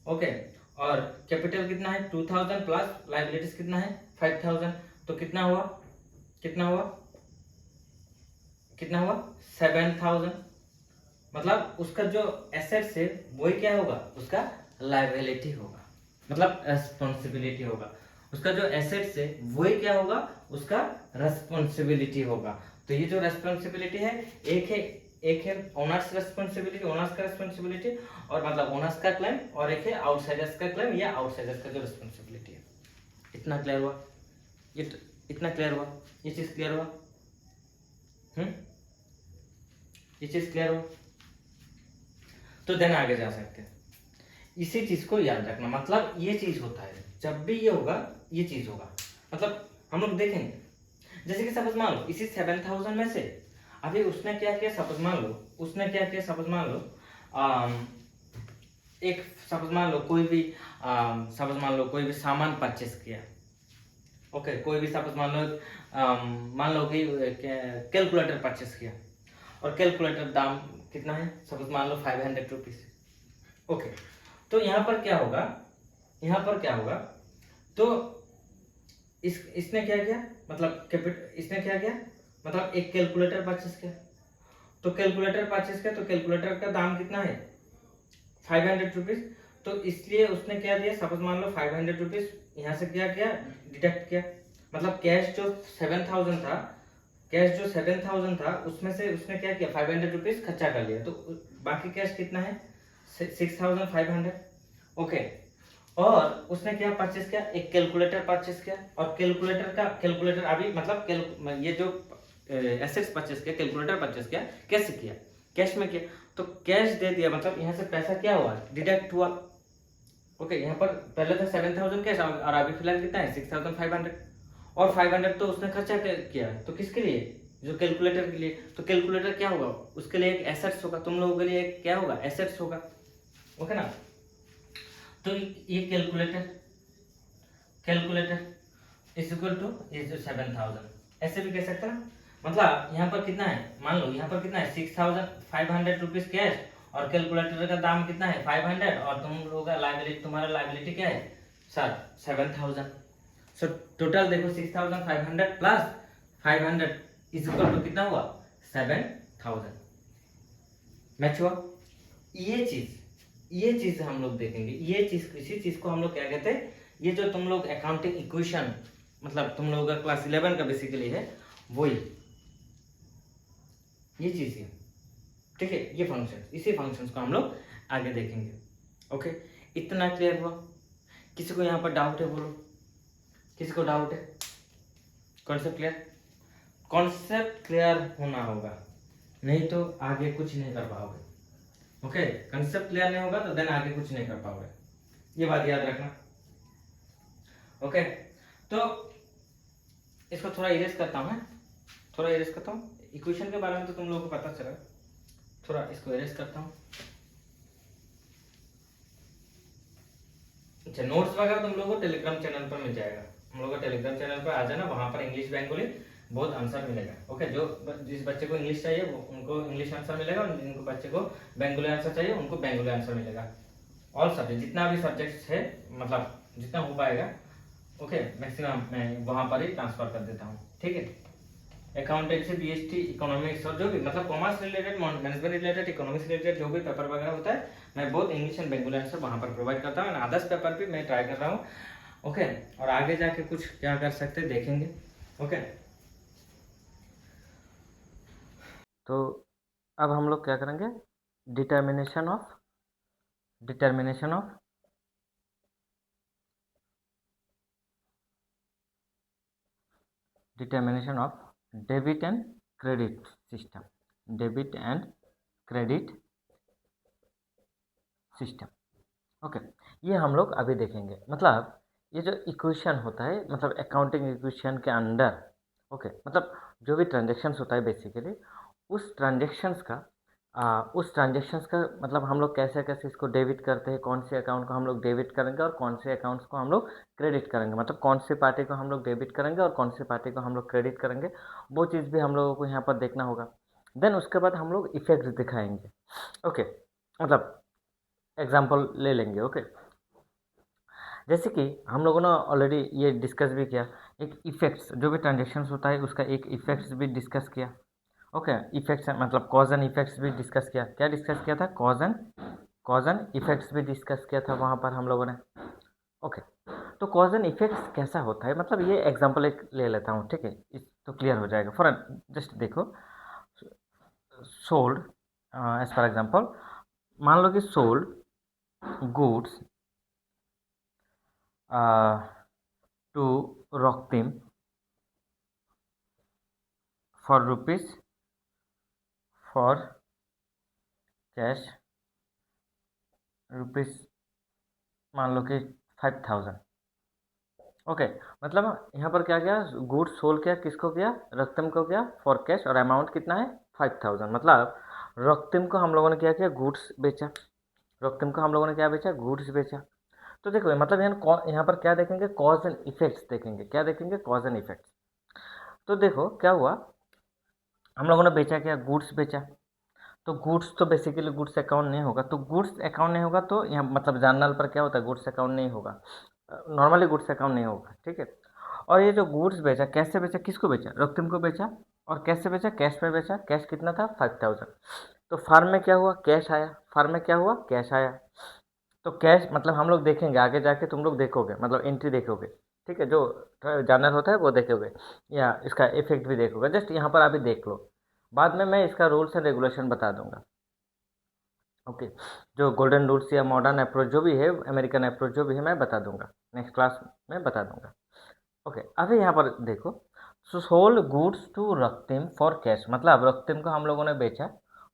ओके, और कैपिटल कितना है, 2000 प्लस लाइबिलिटीज कितना है, 5000। तो कितना हुआ, कितना हुआ, कितना हुआ, 7000। मतलब उसका जो एसेट्स है वही क्या होगा, उसका लाइबिलिटी होगा, मतलब रेस्पॉन्सिबिलिटी होगा। उसका जो एसेट्स है वही क्या होगा, उसका रेस्पॉन्सिबिलिटी होगा। तो ये जो रेस्पॉन्सिबिलिटी है, एक है ओनर्स रेस्पॉन्सिबिलिटी, ओनर्स का रेस्पॉन्सिबिलिटी, और मतलब ओनर्स का क्लेम, और एक है आउटसाइडर्स का क्लेम या आउटसाइडर्स का जो रेस्पॉन्सिबिलिटी है। इतना क्लियर हुआ, इतना क्लियर हुआ, ये चीज क्लियर हुआ, ये चीज क्लियर हुआ। तो देन आगे जा सकते हैं। इसी चीज को याद रखना, मतलब ये चीज होता है, जब भी ये होगा ये चीज होगा। मतलब हम लोग देखेंगे, जैसे कि सपोज मान लो इसी 7000 में से अभी उसने क्या किया, सपोज मान लो उसने क्या किया, सपोज मान लो एक सपोज मान लो कोई भी सपोज मान लो कोई भी सामान परचेस किया, ओके, कोई भी सपोज मान लो कि कैलकुलेटर परचेस किया, और कैलकुलेटर दाम कितना है, सपोज मान लो 500 रुपीज, ओके। तो यहाँ पर क्या होगा, यहाँ पर क्या होगा, तो इसने क्या किया, मतलब इसने क्या किया, मतलब एक कैलकुलेटर परचेस किया। तो कैलकुलेटर परचेस किया, तो कैलकुलेटर का दाम कितना है, 500 रुपीज। तो इसलिए उसने क्या दिया, सपोज मान लो 500 रुपीज यहाँ से क्या किया, डिडक्ट किया। मतलब कैश जो 7000 था, कैश जो 7000 था उसमें से उसने क्या किया, 500 रुपीज खर्चा कर लिया। तो बाकी कैश कितना है, 6500, ओके। और उसने क्या परचेस किया, एक कैलकुलेटर परचेस किया, और कैलकुलेटर अभी मतलब ये जो एसेट्स परचेस किया, कैलकुलेटर परचेस किया, कैसे किया, कैश में किया। तो कैश दे दिया, मतलब यहाँ से पैसा क्या हुआ, डिडक्ट हुआ, ओके। यहाँ पर पहले था 7000 कैश, और अभी फिलहाल कितना है, 6500, और 500 तो उसने खर्चा किया, तो किसके लिए, जो कैलकुलेटर के लिए। तो कैलकुलेटर क्या होगा, उसके लिए एक एसेट्स होगा, तुम लोगों के लिए क्या होगा, एसेट्स होगा, ओके ना। तो ये कैलकुलेटर इज इक्वल टू ये जो 7000, ऐसे भी कह सकते हैं। मतलब यहाँ पर कितना है, मान लो यहाँ पर कितना है, 6500 रुपीज कैश, और कैलकुलेटर का दाम कितना है, 500, और तुम लोगों का लाइबिलिटी, तुम्हारा लाइबिलिटी क्या है, सर 7000। सो टोटल देखो 6500 प्लस 500 इज इक्वल टू कितना हुआ, 7000। मैच हुआ। ये चीज हम लोग देखेंगे, ये चीज, इसी चीज को हम लोग क्या कहते हैं, ये जो तुम लोग अकाउंटिंग इक्वेशन मतलब तुम लोगों का क्लास 11 का बेसिकली है वही, ये चीज़ है, ठीक है। ये फंक्शन, इसी फंक्शंस को हम लोग आगे देखेंगे। ओके, इतना क्लियर हुआ? किसी को यहाँ पर डाउट है बोलो, किसी को डाउट है? Concept clear? कॉन्सेप्ट क्लियर होना होगा, नहीं तो आगे कुछ नहीं कर पाओगे। ओके, कॉन्सेप्ट क्लियर नहीं होगा तो देन आगे कुछ नहीं कर पाओगे, ये बात याद रखना। ओके, तो इसको थोड़ा इरेज करता हूँ, थोड़ा इरेज करता हूँ। इक्वेशन के बारे में तो तुम लोगों को पता चला, थोड़ा इसको इरेज करता हूँ। अच्छा, नोट्स वगैरह तुम लोगों को टेलीग्राम चैनल पर मिल जाएगा, हम लोग का टेलीग्राम चैनल पर आ जाना, वहाँ पर इंग्लिश बेंगोली बहुत आंसर मिलेगा। ओके, जो जिस बच्चे को इंग्लिश चाहिए वो उनको इंग्लिश आंसर मिलेगा, और जिनको बच्चे को बेंगोली आंसर चाहिए उनको बेंगोली आंसर मिलेगा। ऑल सब्जेक्ट, जितना भी सब्जेक्ट है, मतलब जितना हो पाएगा, ओके, मैक्सिमम मैं वहाँ पर ही ट्रांसफर कर देता हूँ, ठीक है। अकाउंटेंसी, बीएसटी, इकोनॉमिक्स और जो भी मतलब commerce related, management related, economics related जो भी पेपर वगैरह होता है, मैं बहुत इंग्लिश एंड बेंगोली आंसर वहाँ पर प्रोवाइड करता हूँ। अदर्स पेपर भी मैं ट्राई कर रहा हूँ। ओके, और आगे जाके कुछ क्या कर सकते हैं देखेंगे। ओके, तो अब हम लोग क्या करेंगे, determination of determination of debit and credit system, debit and credit system. Okay, ये हम लोग अभी देखेंगे। मतलब ये जो इक्वेशन होता है, मतलब अकाउंटिंग इक्वेशन के अंडर, ओके, मतलब जो भी ट्रांजेक्शन्स होता है बेसिकली, उस ट्रांजेक्शन्स का मतलब हम लोग कैसे कैसे इसको डेबिट करते हैं, कौन से अकाउंट को हम लोग डेबिट करेंगे और कौन से अकाउंट्स को हम लोग क्रेडिट करेंगे, मतलब कौन से पार्टी को हम लोग डेबिट करेंगे और कौन से पार्टी को हम लोग क्रेडिट करेंगे, वो चीज़ भी हम लोगों को यहाँ पर देखना होगा। देन उसके बाद हम लोग इफेक्ट्स दिखाएंगे। ओके, मतलब एग्जाम्पल ले लेंगे। ओके, जैसे कि हम लोगों ने ऑलरेडी ये डिस्कस भी किया, एक इफेक्ट्स, जो भी ट्रांजेक्शन्स होता है उसका एक इफेक्ट्स भी डिस्कस किया। ओके, इफेक्ट्स मतलब कॉज एंड इफेक्ट्स भी डिस्कस किया। क्या डिस्कस किया था? कॉज एंड इफेक्ट्स भी डिस्कस किया था वहाँ पर हम लोगों ने। ओके, तो कॉज एंड इफेक्ट्स कैसा होता है, मतलब ये एग्जांपल एक ले लेता हूँ, ठीक है, इस तो क्लियर हो जाएगा। फॉर जस्ट देखो, सोल्ड, एज फॉर एग्जांपल, मान लो कि sold goods to Roktim for rupees, for cash rupees मान लो कि 5000। ओके, मतलब यहाँ पर क्या किया, गुड्स सोल्ड किया, किसको किया? रक्तम को किया, फॉर कैश, और अमाउंट कितना है? 5000। मतलब रक्तम को हम लोगों ने क्या किया? गुड्स बेचा। रक्तम को हम लोगों ने क्या बेचा? गुड्स बेचा। तो देखो, मतलब यहाँ पर क्या देखेंगे? कॉज एंड इफेक्ट्स देखेंगे। क्या देखेंगे? Cause and effects. तो देखो क्या हुआ, हम लोगों ने बेचा क्या? गुड्स बेचा। तो गुड्स तो बेसिकली गुड्स अकाउंट नहीं होगा, तो गुड्स अकाउंट नहीं होगा तो यहाँ मतलब जर्नल पर क्या होता है? गुड्स अकाउंट नहीं होगा, नॉर्मली गुड्स अकाउंट नहीं होगा, ठीक है। और ये जो गुड्स बेचा, कैसे बेचा? किसको बेचा? रक्तम को बेचा। और कैसे बेचा? कैश में बेचा। कैश कितना था? 5000। तो फार्म में क्या हुआ? कैश आया। फार्म में क्या हुआ? कैश आया। तो कैश मतलब हम लोग देखेंगे आगे जाके, तुम लोग देखोगे, मतलब एंट्री देखोगे, ठीक है, जो जर्नल होता है वो देखोगे, या इसका इफेक्ट भी देखोगे। जस्ट यहाँ पर अभी देख लो, बाद में मैं इसका रूल्स एंड रेगुलेशन बता दूंगा। ओके, जो गोल्डन रूल्स या मॉडर्न अप्रोच जो भी है, अमेरिकन अप्रोच जो भी है, मैं बता दूंगा, नेक्स्ट क्लास में बता दूंगा। ओके, अभी यहाँ पर देखो, sold goods to Raktim for cash, मतलब रक्तिम को हम लोगों ने बेचा,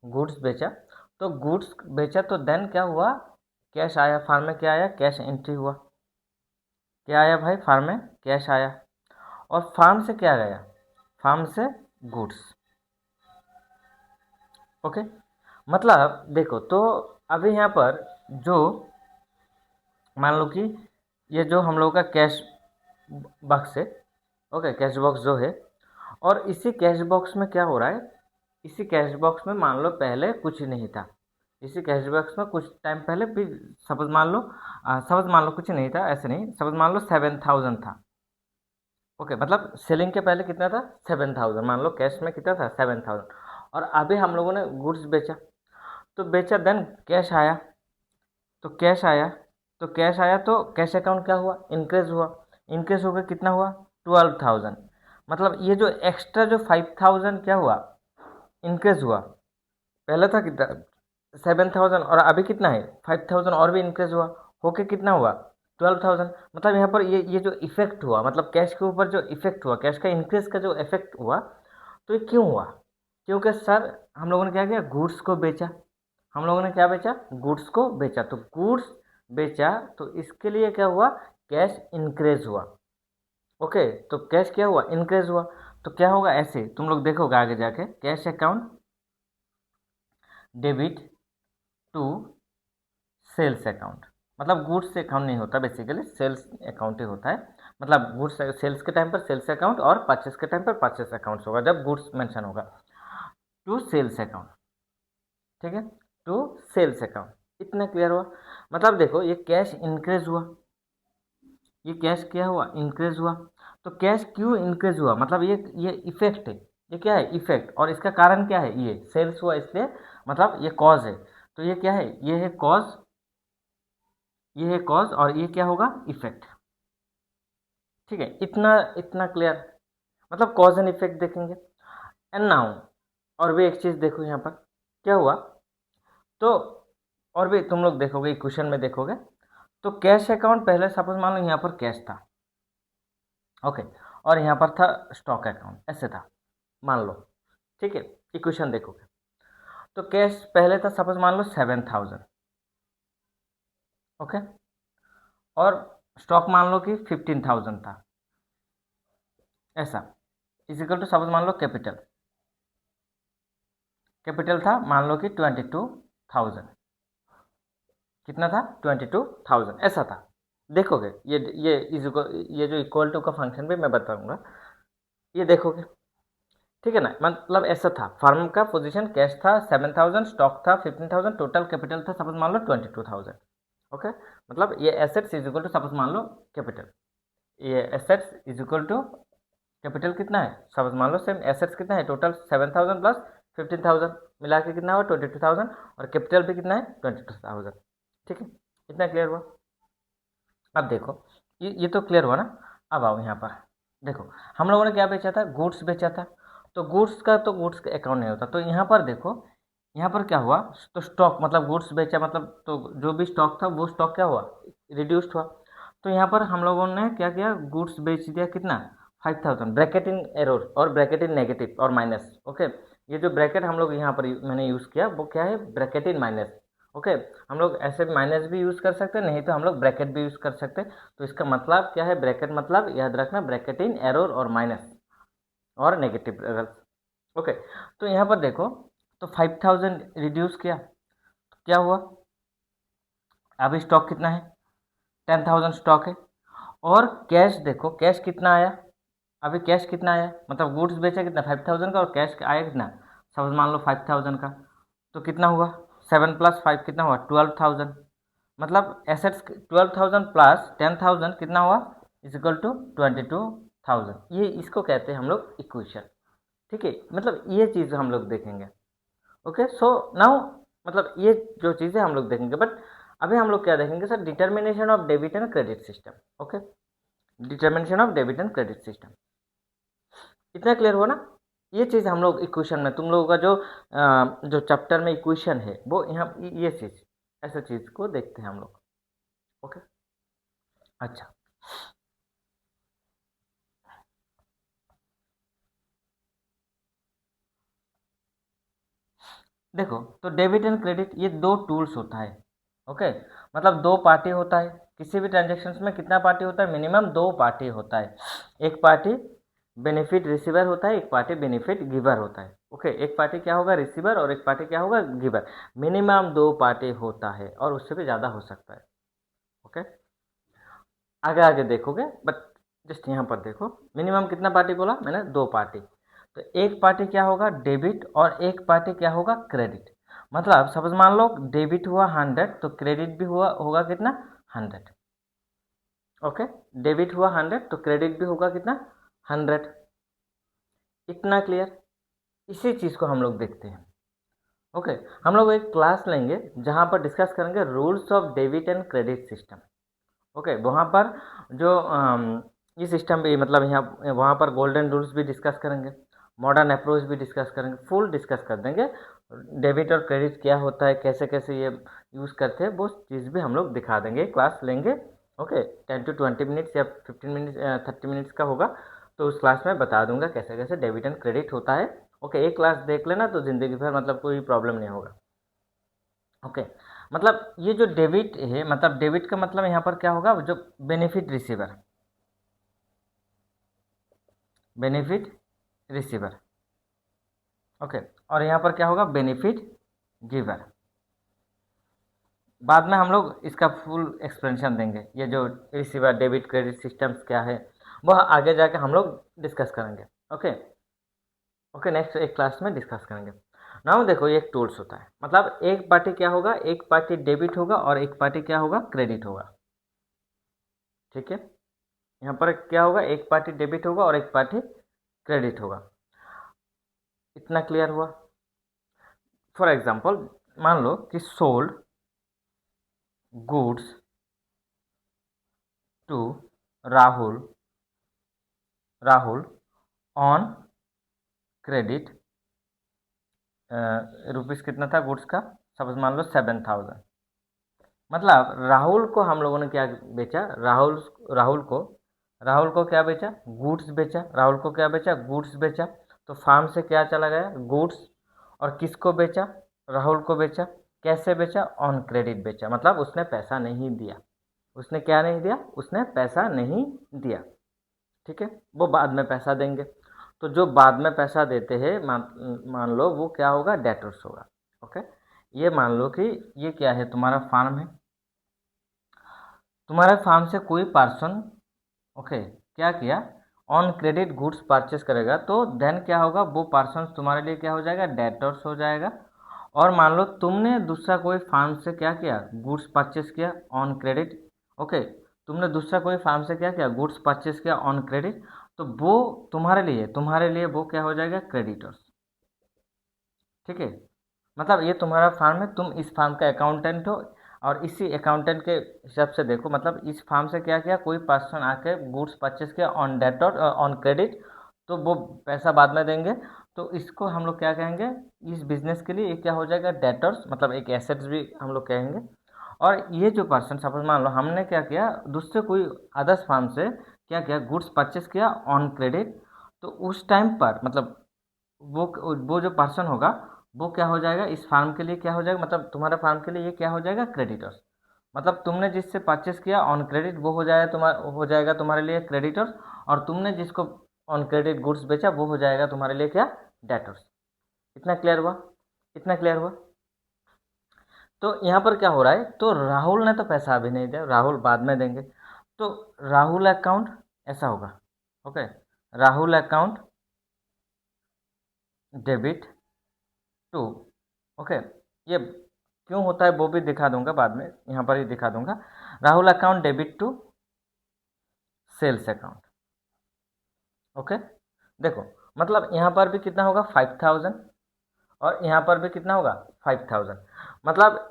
गुड्स बेचा। तो गुड्स बेचा तो देन क्या हुआ? कैश आया। फार्म में क्या आया? कैश एंट्री हुआ। क्या आया भाई? फार्म में कैश आया। और फार्म से क्या गया? फार्म से गुड्स। ओके, मतलब देखो, तो अभी यहाँ पर जो मान लो कि ये जो हम लोग का कैश बॉक्स है, ओके, कैश बॉक्स जो है, और इसी कैश बॉक्स में क्या हो रहा है? इसी कैश बॉक्स में मान लो पहले कुछ नहीं था, इसी कैश बॉक्स में कुछ टाइम पहले भी सपोज मान लो कुछ नहीं था, ऐसे नहीं, सपोज मान लो 7000 था। ओके, मतलब सेलिंग के पहले कितना था? 7000। मान लो कैश में कितना था? 7000। और अभी हम लोगों ने गुड्स बेचा, तो बेचा, देन कैश आया। तो कैश आया, तो कैश अकाउंट क्या हुआ? इंक्रीज हुआ। इंक्रीज होकर कितना हुआ? 12,000, मतलब ये जो एक्स्ट्रा जो 5,000 क्या हुआ, इंक्रीज हुआ। पहले था कितना 7,000 और अभी कितना है 5,000 और भी इंक्रीज हुआ, होके कितना हुआ 12,000। मतलब यहाँ पर ये जो इफेक्ट हुआ, मतलब कैश के ऊपर जो इफेक्ट हुआ, कैश का इंक्रीज का जो इफेक्ट हुआ, तो ये क्यों हुआ? क्योंकि सर हम लोगों ने क्या किया, गुड्स को बेचा। हम लोगों ने क्या बेचा, गुड्स को बेचा। तो गुड्स बेचा तो इसके लिए क्या हुआ, कैश इंक्रीज हुआ। ओके, तो कैश क्या हुआ, इंक्रीज हुआ। तो क्या होगा, ऐसे तुम लोग देखोगे आगे जाके, cash account debit to sales account, मतलब गुड्स अकाउंट नहीं होता, बेसिकली सेल्स अकाउंट ही होता है। मतलब गुड्स सेल्स के टाइम पर सेल्स अकाउंट और परचेस के टाइम पर परचेस अकाउंट्स होगा, जब गुड्स मेंशन होगा। टू सेल्स अकाउंट, ठीक है, टू सेल्स अकाउंट। इतना क्लियर हुआ? मतलब देखो ये कैश इंक्रीज हुआ, ये कैश क्या हुआ, इंक्रीज हुआ। तो कैश क्यों इंक्रीज हुआ, मतलब ये इफेक्ट है, ये क्या है, इफेक्ट। और इसका कारण क्या है, ये सेल्स हुआ इसलिए, मतलब ये कॉज है। तो ये क्या है, ये है कॉज, ये है कॉज और ये क्या होगा, इफेक्ट। ठीक है, इतना इतना क्लियर, मतलब कॉज एंड इफेक्ट देखेंगे। एंड नाउ और भी एक चीज देखो यहाँ पर क्या हुआ। तो और भी तुम लोग देखोगे, इक्वेशन में देखोगे, तो कैश अकाउंट पहले सपोज मान लो यहाँ पर कैश था, ओके, और यहाँ पर था स्टॉक अकाउंट, ऐसे था मान लो, ठीक है। इक्वेशन देखोगे तो कैश पहले था सपोज मान लो 7,000, ओके, और स्टॉक मान लो कि 15,000 था, ऐसा। इजिकल टू सपोज मान लो कैपिटल, कैपिटल था मान लो कि 22,000, कितना था 22,000, ऐसा था। देखोगे ये ये जो इक्वल टू का फंक्शन भी मैं बताऊंगा, ये देखोगे, ठीक है ना। मतलब ऐसा था, फर्म का पोजीशन कैश था 7,000, स्टॉक था 15,000, टोटल कैपिटल था सपोज मान लो 22,000, ओके। मतलब ये assets is equal to suppose मान लो कैपिटल, ये assets is equal to capital कितना है, सपोज मान लो सेम एसेट्स कितना है, टोटल 7,000 प्लस 15,000 मिला के कितना हुआ 22,000, और कैपिटल भी कितना है 22,000, ठीक है। इतना क्लियर हुआ? अब देखो ये तो क्लियर हुआ ना। अब आओ यहाँ पर देखो, हम लोगों ने क्या बेचा था, गुड्स बेचा था। तो गुड्स का तो गुड्स का अकाउंट नहीं होता। तो यहाँ पर देखो, यहाँ पर क्या हुआ, तो स्टॉक मतलब गुड्स बेचा, मतलब तो जो भी स्टॉक था वो स्टॉक क्या हुआ, रिड्यूस्ड हुआ। तो यहाँ पर हम लोगों ने क्या किया, गुड्स बेच दिया कितना 5,000, ब्रैकेट इन एरर और ब्रैकेट इन नेगेटिव और माइनस, ओके। ये जो ब्रैकेट हम लोग यहाँ पर मैंने यूज़ किया वो क्या है, ब्रैकेट इन माइनस, ओके। हम लोग ऐसे माइनस भी यूज़ कर सकते हैं, नहीं तो हम लोग ब्रैकेट भी यूज़ कर सकते हैं। तो इसका मतलब क्या है, ब्रैकेट मतलब याद रखना, ब्रैकेट इन एरर और माइनस और नेगेटिव एरर, ओके। तो यहाँ पर देखो, तो 5,000 रिड्यूस किया, क्या हुआ, अभी स्टॉक कितना है 10,000 स्टॉक है। और कैश देखो, कैश कितना आया, अभी कैश कितना आया, मतलब गुड्स बेचा कितना 5,000 का, और कैश आया कितना, सपोज मान लो 5,000 का। तो कितना हुआ 7 प्लस 5 कितना हुआ 12,000, मतलब एसेट्स 12,000 प्लस 10,000 कितना हुआ, इज इक्वल टू 22,000। ये इसको कहते हैं हम लोग इक्वेशन, ठीक है। मतलब ये चीज़ हम लोग देखेंगे, ओके। सो नाउ मतलब ये जो चीज़ें हम लोग देखेंगे, बट अभी हम लोग क्या देखेंगे sir, determination of debit and credit system, okay. Determination of debit and credit system, इतना क्लियर हुआ ना। ये चीज़ हम लोग इक्वेशन में, तुम लोगों का जो चैप्टर में इक्वेशन है वो यहाँ ये चीज़, ऐसा चीज़ को देखते हैं हम लोग, ओके। अच्छा, देखो तो डेबिट एंड क्रेडिट ये दो टूल्स होता है, ओके। मतलब दो पार्टी होता है, किसी भी ट्रांजेक्शन्स में कितना पार्टी होता है, मिनिमम दो पार्टी होता है। एक पार्टी बेनिफिट रिसीवर होता है, एक पार्टी बेनिफिट गिवर होता है, ओके। एक पार्टी क्या होगा, रिसीवर, और एक पार्टी क्या होगा, गिवर। मिनिमम दो पार्टी होता है और उससे भी ज़्यादा हो सकता है, ओके। आगे आगे देखोगे, बट जस्ट यहाँ पर देखो, मिनिमम कितना पार्टी बोला मैंने, दो पार्टी। तो एक पार्टी क्या होगा, डेबिट, और एक पार्टी क्या होगा, क्रेडिट। मतलब सपोज मान लो डेबिट हुआ 100, तो क्रेडिट भी हुआ होगा कितना 100, ओके। डेबिट हुआ 100 तो क्रेडिट भी होगा कितना 100, इतना क्लियर। इसी चीज़ को हम लोग देखते हैं, ओके। हम लोग एक क्लास लेंगे जहाँ पर डिस्कस करेंगे rules of debit and credit system, okay. वहाँ पर जो ये सिस्टम भी मतलब यहाँ वहाँ पर गोल्डन रूल्स भी डिस्कस करेंगे, मॉडर्न अप्रोच भी डिस्कस करेंगे, फुल डिस्कस कर देंगे। डेबिट और क्रेडिट क्या होता है, कैसे कैसे ये यूज़ करते हैं, वो चीज़ भी हम लोग दिखा देंगे, क्लास लेंगे। ओके, 10 to 20 मिनट्स या 15 मिनट्स 30 मिनट्स का होगा, तो उस क्लास में बता दूंगा कैसे कैसे डेबिट एंड क्रेडिट होता है। ओके, एक क्लास देख लेना तो ज़िंदगी भर मतलब कोई प्रॉब्लम नहीं होगा। ओके, मतलब ये जो डेबिट है, मतलब डेबिट का मतलब यहाँ पर क्या होगा, जो benefit receiver, benefit receiver. Okay, और यहाँ पर क्या होगा, बेनिफिट गिवर। बाद में हम लोग इसका फुल एक्सप्लेनेशन देंगे, ये जो रिसीवर डेबिट क्रेडिट सिस्टम्स क्या है वह आगे जाके हम लोग डिस्कस करेंगे। ओके, ओके, नेक्स्ट एक क्लास में डिस्कस करेंगे। नाउ देखो, ये एक टूल्स होता है, मतलब एक पार्टी क्या होगा, एक पार्टी डेबिट होगा और एक पार्टी क्या होगा, क्रेडिट होगा। ठीक है, यहाँ पर क्या होगा, एक पार्टी डेबिट होगा और एक पार्टी क्रेडिट होगा। इतना क्लियर हुआ। फॉर एग्जाम्पल, मान लो कि sold goods to Rahul Rahul on credit, rupees कितना था गुड्स का, सपोज मान लो 7,000। मतलब राहुल को हम लोगों ने क्या बेचा, राहुल को क्या बेचा, गुड्स बेचा। राहुल को क्या बेचा, गुड्स बेचा। तो फार्म से क्या चला गया, गुड्स। और किसको बेचा, राहुल को बेचा। कैसे बेचा, ऑन क्रेडिट बेचा, मतलब उसने पैसा नहीं दिया। उसने क्या नहीं दिया, उसने पैसा नहीं दिया। ठीक है, वो बाद में पैसा देंगे। तो जो बाद में पैसा देते हैं, मान लो वो क्या होगा, डेटर्स होगा। ओके, ये मान लो कि ये क्या है, तुम्हारा फार्म है। तुम्हारे फार्म से कोई पर्सन, ओके, क्या किया, ऑन क्रेडिट गुड्स परचेस करेगा, तो देन क्या होगा, वो पर्सन तुम्हारे लिए क्या हो जाएगा, डेटर्स हो जाएगा। और मान लो तुमने दूसरा कोई फार्म से क्या किया, गुड्स परचेस किया ऑन क्रेडिट। ओके, तुमने दूसरा कोई फार्म से क्या किया, गुड्स परचेस किया ऑन क्रेडिट, तो वो तुम्हारे लिए वो क्या हो जाएगा, क्रेडिटर्स। ठीक है, मतलब ये तुम्हारा फार्म है, तुम इस फार्म का अकाउंटेंट हो, और इसी अकाउंटेंट के हिसाब से देखो, मतलब इस फार्म से क्या किया, कोई पर्सन आके गुड्स परचेस किया ऑन डेट और ऑन क्रेडिट, तो वो पैसा बाद में देंगे। तो इसको हम लोग क्या कहेंगे, इस बिजनेस के लिए ये क्या हो जाएगा, डेटर्स, मतलब एक एसेट्स भी हम लोग कहेंगे। और ये जो पर्सन, सपोज मान लो हमने क्या किया, दूसरे कोई अदर्स फार्म से क्या किया, गुड्स परचेस किया ऑन क्रेडिट, तो उस टाइम पर मतलब वो जो पर्सन होगा, वो क्या हो जाएगा, इस फार्म के लिए क्या हो जाएगा, मतलब तुम्हारे फार्म के लिए ये क्या हो जाएगा, क्रेडिटर्स। मतलब तुमने जिससे परचेस किया ऑन क्रेडिट, वो हो जाएगा तुम्हारे लिए क्रेडिटर्स। और तुमने जिसको ऑन क्रेडिट गुड्स बेचा, वो हो जाएगा तुम्हारे लिए क्या, डेटर्स। इतना क्लियर हुआ, इतना क्लियर हुआ। तो यहाँ पर क्या हो रहा है, तो राहुल ने तो पैसा अभी नहीं दिया, राहुल बाद में देंगे। तो राहुल अकाउंट ऐसा होगा। Okay, Rahul account debit to. Okay, ये क्यों होता है वो भी दिखा दूंगा बाद में, यहाँ पर ही दिखा दूंगा। Rahul account debit to sales account. Okay, देखो, मतलब यहाँ पर भी कितना होगा, 5,000, और यहाँ पर भी कितना होगा, 5,000। मतलब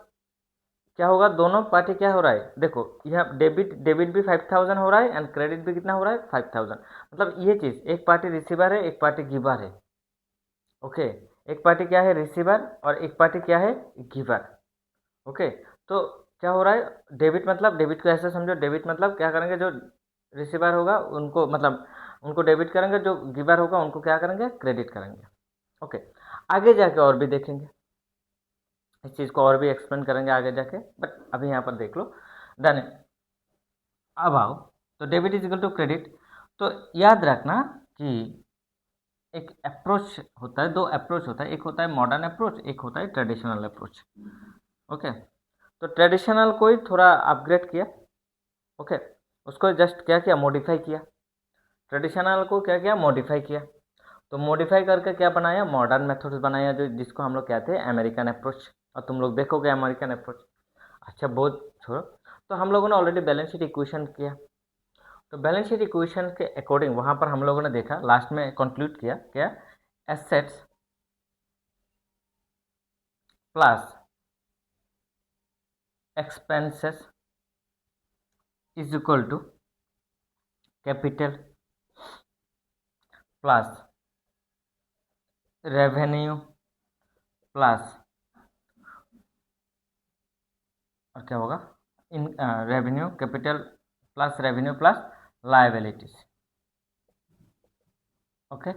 क्या होगा, दोनों पार्टी क्या हो रहा है, देखो यहाँ डेबिट डेबिट भी 5,000 हो रहा है एंड क्रेडिट भी कितना हो रहा है, 5,000। मतलब ये चीज़, एक पार्टी रिसीवर है, एक पार्टी गिवर है। ओके, एक पार्टी क्या है, रिसीवर, और एक पार्टी क्या है, गिवर। ओके, तो क्या हो रहा है, डेबिट मतलब, डेबिट को ऐसे समझो, डेबिट मतलब क्या करेंगे, जो रिसीवर होगा उनको, मतलब उनको डेबिट करेंगे, जो गिवर होगा उनको क्या करेंगे, क्रेडिट करेंगे। ओके, आगे जाके और भी देखेंगे, इस चीज़ को और भी एक्सप्लेन करेंगे आगे जाके, बट अभी यहाँ पर देख लो। डन, अब आओ, तो debit is equal to credit. तो याद रखना कि एक अप्रोच होता है, दो अप्रोच होता है, एक होता है मॉडर्न अप्रोच, एक होता है ट्रेडिशनल अप्रोच। ओके, तो ट्रेडिशनल को ही थोड़ा अपग्रेड किया। ओके, उसको जस्ट क्या किया, मॉडिफाई किया। ट्रेडिशनल को क्या किया, मॉडिफाई किया। तो मॉडिफाई करके क्या बनाया, मॉडर्न मेथड्स बनाया, जो जिसको हम लोग कहते हैं अमेरिकन अप्रोच। और तुम लोग देखोगे अमेरिकन अप्रोच। अच्छा, बहुत छोड़ो। तो हम लोगों ने ऑलरेडी बैलेंस शीट इक्वेशन किया। तो बैलेंस शीट इक्वेशन के अकॉर्डिंग वहाँ पर हम लोगों ने देखा, लास्ट में कंक्लूड किया क्या, assets plus expenses is equal to capital plus revenue plus, और क्या होगा, इन revenue capital plus revenue plus liabilities. Okay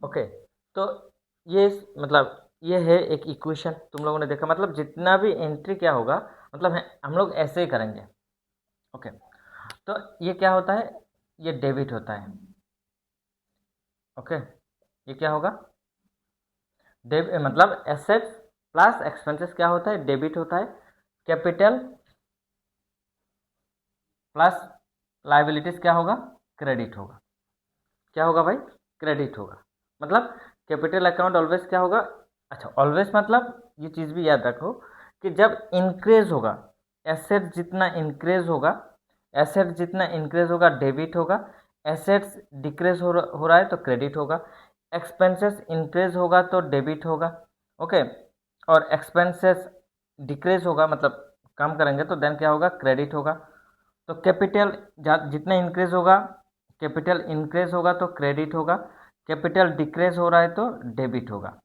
okay, तो ये मतलब ये है एक इक्वेशन तुम लोगों ने देखा, मतलब जितना भी एंट्री क्या होगा, मतलब हम लोग ऐसे ही करेंगे। ओके, तो ये क्या होता है, ये डेबिट होता है। ओके, ये क्या होगा, मतलब एसेट्स प्लस एक्सपेंसेस क्या होता है, डेबिट होता है। कैपिटल प्लस लायबिलिटीज क्या होगा, क्रेडिट होगा। क्या होगा भाई, क्रेडिट होगा। मतलब कैपिटल अकाउंट ऑलवेज क्या होगा, अच्छा ऑलवेज मतलब ये चीज़ भी याद रखो कि जब इंक्रीज होगा, एसेट जितना इंक्रीज होगा, एसेट जितना इंक्रीज होगा डेबिट होगा, एसेट्स डिक्रीज हो रहा है तो क्रेडिट होगा, एक्सपेंसेस इंक्रीज होगा तो डेबिट होगा। ओके, और एक्सपेंसेस डिक्रीज होगा मतलब कम करेंगे तो देन क्या होगा, क्रेडिट होगा। तो कैपिटल जितना इंक्रीज होगा, कैपिटल इंक्रीज होगा तो क्रेडिट होगा, कैपिटल डिक्रीज हो रहा है तो डेबिट होगा।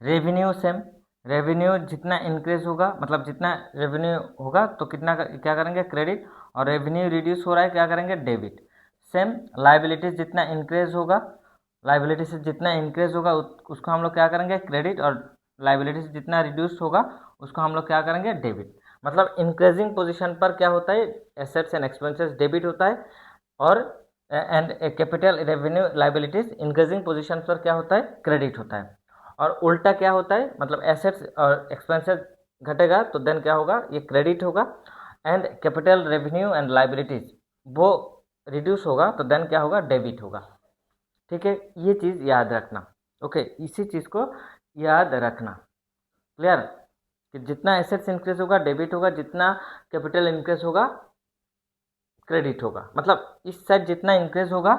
रेवेन्यू सेम, रेवेन्यू जितना इंक्रीज होगा मतलब जितना रेवेन्यू होगा तो कितना क्या करेंगे, क्रेडिट, और रेवेन्यू रिड्यूस हो रहा है क्या करेंगे, डेबिट। सेम लायबिलिटीज जितना इंक्रीज होगा, लायबिलिटीज जितना इंक्रीज होगा उसको हम लोग क्या करेंगे, क्रेडिट, और लायबिलिटीज जितना रिड्यूस होगा उसको हम लोग क्या करेंगे, डेबिट। मतलब इंक्रीजिंग पोजीशन पर क्या होता है, एसेट्स एंड एक्सपेंसेस डेबिट होता है, और and capital revenue liabilities increasing position पर क्या होता है, क्रेडिट होता है। और उल्टा क्या होता है, मतलब एसेट्स और एक्सपेंसेस घटेगा तो देन क्या होगा, ये क्रेडिट होगा, and capital revenue and liabilities वो रिड्यूस होगा तो देन क्या होगा, डेबिट होगा। ठीक है, ये चीज़ याद रखना। ओके, इसी चीज़ को याद रखना। क्लियर, कि जितना एसेट्स इंक्रीज होगा डेबिट होगा, जितना कैपिटल इंक्रीज होगा क्रेडिट होगा। मतलब इस साइड जितना इंक्रीज होगा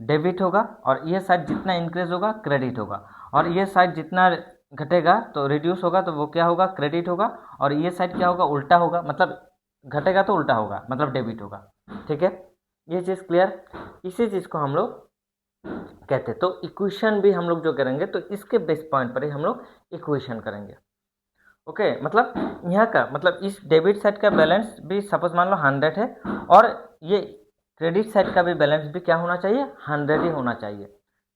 डेबिट होगा, और ये साइड जितना इंक्रीज होगा क्रेडिट होगा, और ये साइड जितना घटेगा तो रिड्यूस होगा तो वो क्या होगा, क्रेडिट होगा, और ये साइड क्या होगा, उल्टा होगा, मतलब घटेगा तो उल्टा होगा मतलब डेबिट होगा। ठीक है, ये चीज़ क्लियर, इसी चीज़ को हम लोग कहते हैं। तो इक्वेशन भी हम लोग जो करेंगे तो इसके बेस पॉइंट पर ही हम लोग इक्वेशन करेंगे। ओके, मतलब यहाँ का मतलब इस डेबिट साइड का बैलेंस भी सपोज मान लो 100 है, और ये क्रेडिट साइड का भी बैलेंस भी क्या होना चाहिए, 100 ही होना चाहिए।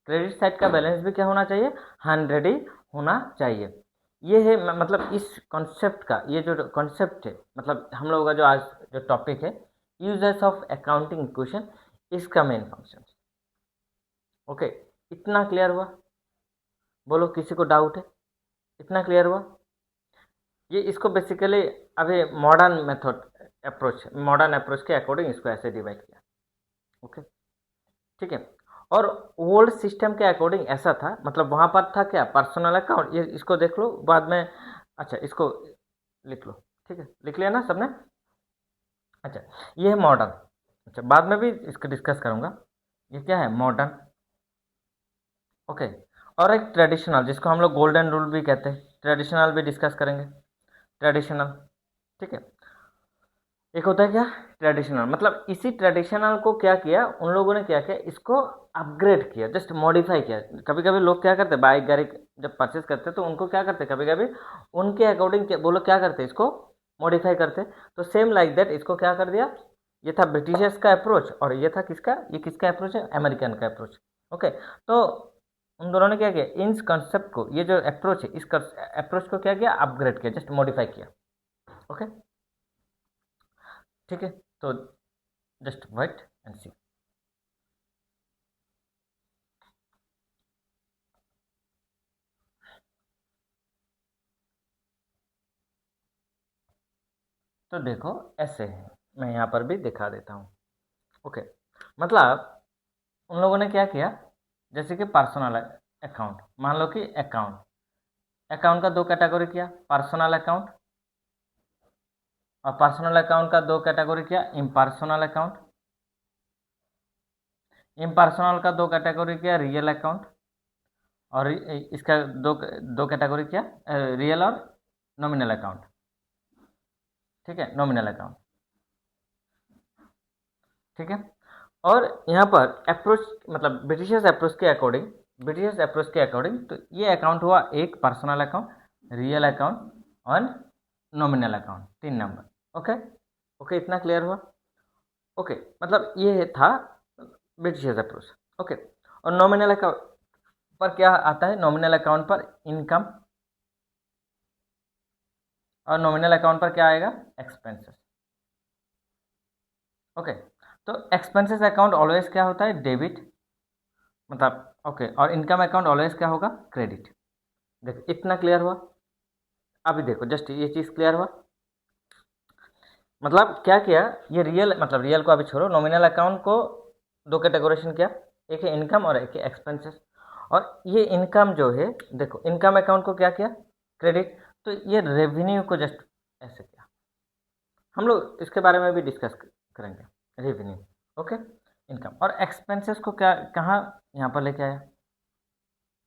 क्रेडिट साइड का बैलेंस भी क्या होना चाहिए, 100 ही होना चाहिए। ये है मतलब इस कॉन्सेप्ट का, ये जो कॉन्सेप्ट है, मतलब हम लोगों का जो आज जो टॉपिक है, यूजेस ऑफ अकाउंटिंग इक्वेशन, इसका मेन फंक्शन। ओके, इतना क्लियर हुआ, बोलो किसी को डाउट है, इतना क्लियर हुआ। ये इसको बेसिकली अभी modern method approach, modern approach के अकॉर्डिंग इसको ऐसे डिवाइड किया। ओके, ठीक है, और ओल्ड सिस्टम के अकॉर्डिंग ऐसा था, मतलब वहाँ पर था क्या, पर्सनल अकाउंट, ये इसको देख लो बाद में, अच्छा इसको लिख लो, ठीक है, लिख लिया ना सबने। अच्छा, ये है मॉडर्न, अच्छा बाद में भी इसको डिस्कस करूँगा। ये क्या है, मॉडर्न। ओके, और एक ट्रेडिशनल जिसको हम लोग गोल्डन रूल भी कहते हैं, ट्रेडिशनल भी डिस्कस करेंगे, ट्रेडिशनल। ठीक है, एक होता है क्या, ट्रेडिशनल, मतलब इसी ट्रेडिशनल को क्या किया उन लोगों ने, क्या किया, इसको अपग्रेड किया, जस्ट मॉडिफाई किया। कभी कभी लोग क्या करते, बाइक गाड़ी जब परचेस करते तो उनको क्या करते, कभी कभी उनके अकॉर्डिंग बोलो क्या करते, इसको मॉडिफाई करते। तो सेम लाइक दैट इसको क्या कर दिया, ये था ब्रिटिशर्स का अप्रोच, और ये था किसका, ये किसका अप्रोच है, अमेरिकन का अप्रोच। ओके, तो उन दोनों ने क्या किया, इन कंसेप्ट को, ये जो अप्रोच है इस अप्रोच को क्या किया, अपग्रेड किया, जस्ट मॉडिफाई किया। ओके, ठीक है, तो जस्ट वेट एंड सी। तो देखो ऐसे है, मैं यहाँ पर भी दिखा देता हूँ। ओके, मतलब उन लोगों ने क्या किया, जैसे कि पर्सनल अकाउंट, मान लो कि अकाउंट, अकाउंट का दो कैटेगरी किया, पर्सनल अकाउंट, और पर्सनल अकाउंट का दो कैटेगरी किया, इम्पर्सनल अकाउंट, इम्पर्सनल का दो कैटेगरी किया, रियल अकाउंट, और इसका दो दो कैटेगरी किया, रियल और नॉमिनल अकाउंट। ठीक है, नॉमिनल अकाउंट। ठीक है। और यहाँ पर अप्रोच मतलब ब्रिटिशर्स अप्रोच के अकॉर्डिंग तो ये अकाउंट हुआ एक पर्सनल अकाउंट, रियल अकाउंट और nominal account, 3 number. Okay okay, इतना क्लियर हुआ। ओके, मतलब ये था ब्रिटिशर्स अप्रोच। ओके, और नॉमिनल अकाउंट पर क्या आता है? नॉमिनल अकाउंट पर इनकम, और नॉमिनल अकाउंट पर क्या आएगा? एक्सपेंसेस। ओके, तो एक्सपेंसेस अकाउंट ऑलवेज क्या होता है? डेबिट, मतलब ओके, और इनकम अकाउंट ऑलवेज क्या होगा? क्रेडिट। देखो इतना क्लियर हुआ। अभी देखो जस्ट ये चीज़ क्लियर हुआ। मतलब क्या किया ये रियल, मतलब रियल को अभी छोड़ो, नॉमिनल अकाउंट को दो कैटेगोराइजेशन किया, एक है इनकम और एक है एक्सपेंसेस। और ये इनकम जो है, देखो इनकम अकाउंट को क्या किया? क्रेडिट। तो ये रेवेन्यू को जस्ट ऐसे किया। हम लोग इसके बारे में भी डिस्कस करेंगे, रेवेन्यू। ओके, इनकम और एक्सपेंसेस को क्या कहाँ यहाँ पर लेके आया,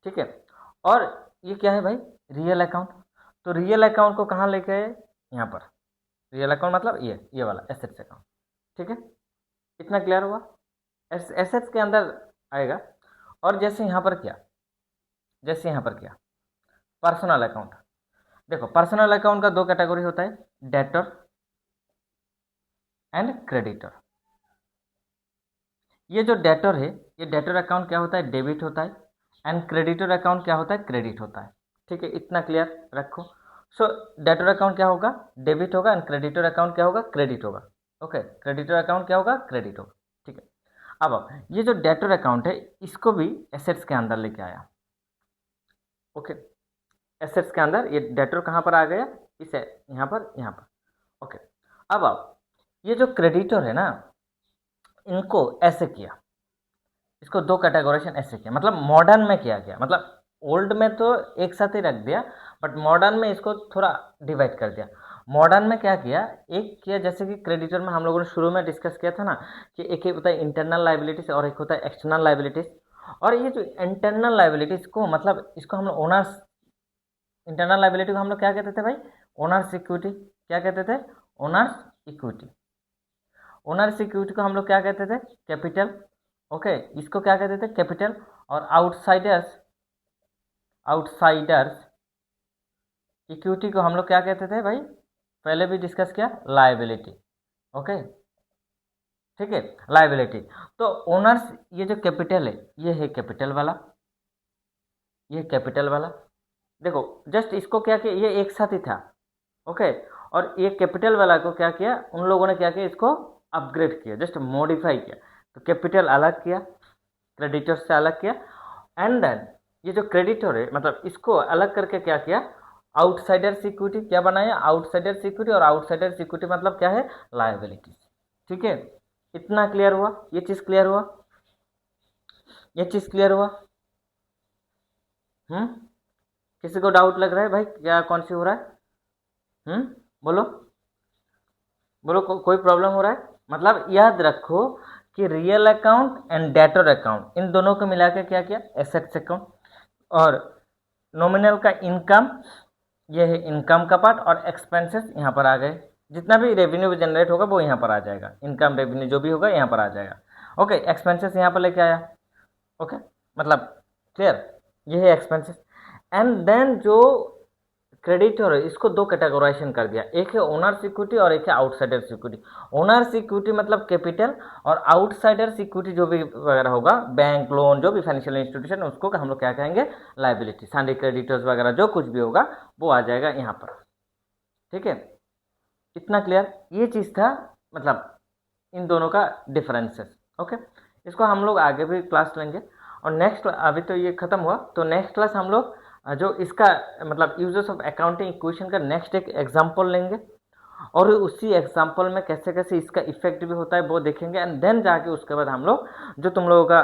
ठीक है। और ये क्या है भाई? Real account. तो रियल अकाउंट को कहाँ लेके आए? यहाँ पर। रियल अकाउंट मतलब ये वाला एसेट्स अकाउंट, ठीक है। इतना क्लियर हुआ। एसेट्स के अंदर आएगा। और जैसे यहाँ पर क्या, पर्सनल अकाउंट। देखो पर्सनल अकाउंट का दो कैटेगरी होता है, डेटर एंड क्रेडिटर। ये जो डेटर है, ये डेटर अकाउंट क्या होता है? डेबिट होता है। एंड क्रेडिटर अकाउंट क्या होता है? क्रेडिट होता है, ठीक है। इतना क्लियर रखो। सो डेटर अकाउंट क्या होगा? डेबिट होगा। एंड क्रेडिटर अकाउंट क्या होगा? क्रेडिट होगा। ओके, क्रेडिटर अकाउंट क्या होगा? क्रेडिट होगा, ठीक है। अब ये जो डेटर अकाउंट है, इसको भी एसेट्स के अंदर लेके आया। ओके, एसेट्स के अंदर ये डेटर कहाँ पर आ गया? इस यहाँ पर। ओके, अब ये जो क्रेडिटर है ना, इनको ऐसे किया, इसको दो कैटेगोराइजेशन ऐसे किया, मतलब मॉडर्न में किया गया। मतलब ओल्ड में तो एक साथ ही रख दिया, बट मॉडर्न में इसको थोड़ा डिवाइड कर दिया। मॉडर्न में क्या किया? एक किया, जैसे कि क्रेडिटर में हम लोगों ने शुरू में डिस्कस किया था ना, कि एक होता है इंटरनल लाइबिलिटीज और एक होता है एक्सटर्नल लाइबिलिटीज। और ये जो इंटरनल लाइबिलिटीज को, मतलब इसको हम लोग ओनर्स, इंटरनल लाइबिलिटी को हम लोग क्या कहते थे भाई? Owners equity. क्या कहते थे? Owners equity. ओनर्स इक्विटी को हम लोग क्या कहते थे? कैपिटल। ओके, इसको क्या कहते थे? कैपिटल। और आउटसाइडर्स इक्विटी को हम लोग क्या कहते थे भाई? पहले भी डिस्कस किया, लायबिलिटी। ओके, ठीक है, लायबिलिटी। तो ओनर्स, ये जो कैपिटल है, ये है कैपिटल वाला, ये कैपिटल वाला। देखो जस्ट इसको क्या किया, ये एक साथ ही था। ओके, और ये कैपिटल वाला को क्या किया, उन लोगों ने क्या किया, इसको अपग्रेड किया, जस्ट मॉडिफाई किया। तो कैपिटल अलग किया, क्रेडिटर से अलग किया। एंड देन ये जो क्रेडिटर है, मतलब इसको अलग करके क्या किया? आउटसाइडर सिक्योरिटी क्या बनाया? Outsider security. और आउटसाइडर सिक्योरिटी मतलब क्या है? लायबिलिटी, ठीक है। इतना क्लियर हुआ, ये चीज क्लियर हुआ, ये चीज क्लियर हुआ। हम्म, किसी को डाउट लग रहा है भाई क्या कौन सी हो रहा है? बोलो बोलो, कोई प्रॉब्लम हो रहा है? मतलब याद रखो कि real account and debtor account, इन दोनों को मिला के क्या किया? Assets account. और नॉमिनल का इनकम, ये है इनकम का पार्ट, और एक्सपेंसेस यहाँ पर आ गए। जितना भी रेवेन्यू जनरेट होगा वो यहाँ पर आ जाएगा, इनकम रेवेन्यू जो भी होगा यहाँ पर आ जाएगा। ओके, एक्सपेंसेस यहाँ पर लेके आया। ओके, मतलब क्लियर, ये है एक्सपेंसेस। एंड देन जो क्रेडिटर है, इसको दो कैटेगराइजेशन कर दिया, एक है ओनर सिक्योरिटी और एक है आउटसाइडर सिक्योरिटी। ओनर सिक्योरिटी मतलब कैपिटल, और आउटसाइडर सिक्योरिटी जो भी वगैरह होगा, बैंक लोन, जो भी फाइनेंशियल इंस्टीट्यूशन, उसको हम लोग क्या कहेंगे? लाइबिलिटी। सैंडी क्रेडिटर्स वगैरह जो कुछ भी होगा वो आ जाएगा यहाँ पर, ठीक है। इतना क्लियर, ये चीज़ था, मतलब इन दोनों का डिफरेंसेस। ओके, इसको हम लोग आगे भी क्लास लेंगे। और नेक्स्ट, अभी तो ये खत्म हुआ, तो नेक्स्ट क्लास हम लोग जो इसका मतलब यूजर्स ऑफ अकाउंटिंग इक्वेशन का नेक्स्ट एक एग्जांपल लेंगे, और उसी एग्जांपल में कैसे कैसे इसका इफेक्ट भी होता है वो देखेंगे। एंड देन जाके उसके बाद हम लोग जो तुम लोगों का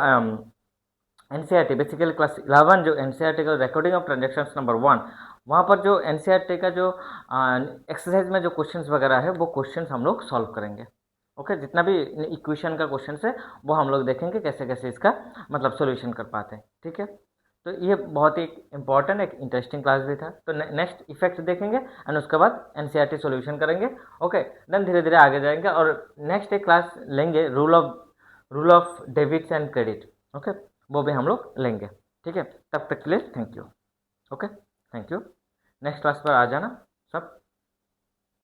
एनसीईआरटी बेसिकली क्लास 11 जो एनसीईआरटी का रिकॉर्डिंग ऑफ ट्रांजेक्शन्स नंबर 1, वहाँ पर जो एनसीईआरटी का जो एक्सरसाइज में जो क्वेश्चंस वगैरह है वो क्वेश्चंस हम लोग सॉल्व करेंगे। ओके, जितना भी इक्वेशन का क्वेश्चन है वो हम लोग देखेंगे कैसे कैसे इसका मतलब सॉल्यूशन कर पाते हैं, ठीक है। तो ये बहुत ही इम्पॉर्टेंट एक इंटरेस्टिंग क्लास भी था। तो नेक्स्ट इफेक्ट देखेंगे एंड उसके बाद एनसीईआरटी सॉल्यूशन करेंगे। ओके, देन धीरे धीरे आगे जाएंगे और नेक्स्ट एक क्लास लेंगे rule of debits and credit. Okay, वो भी हम लोग लेंगे। ठीक है, तब तक के लिए thank you. Okay, thank you. Next class पर आ जाना सब।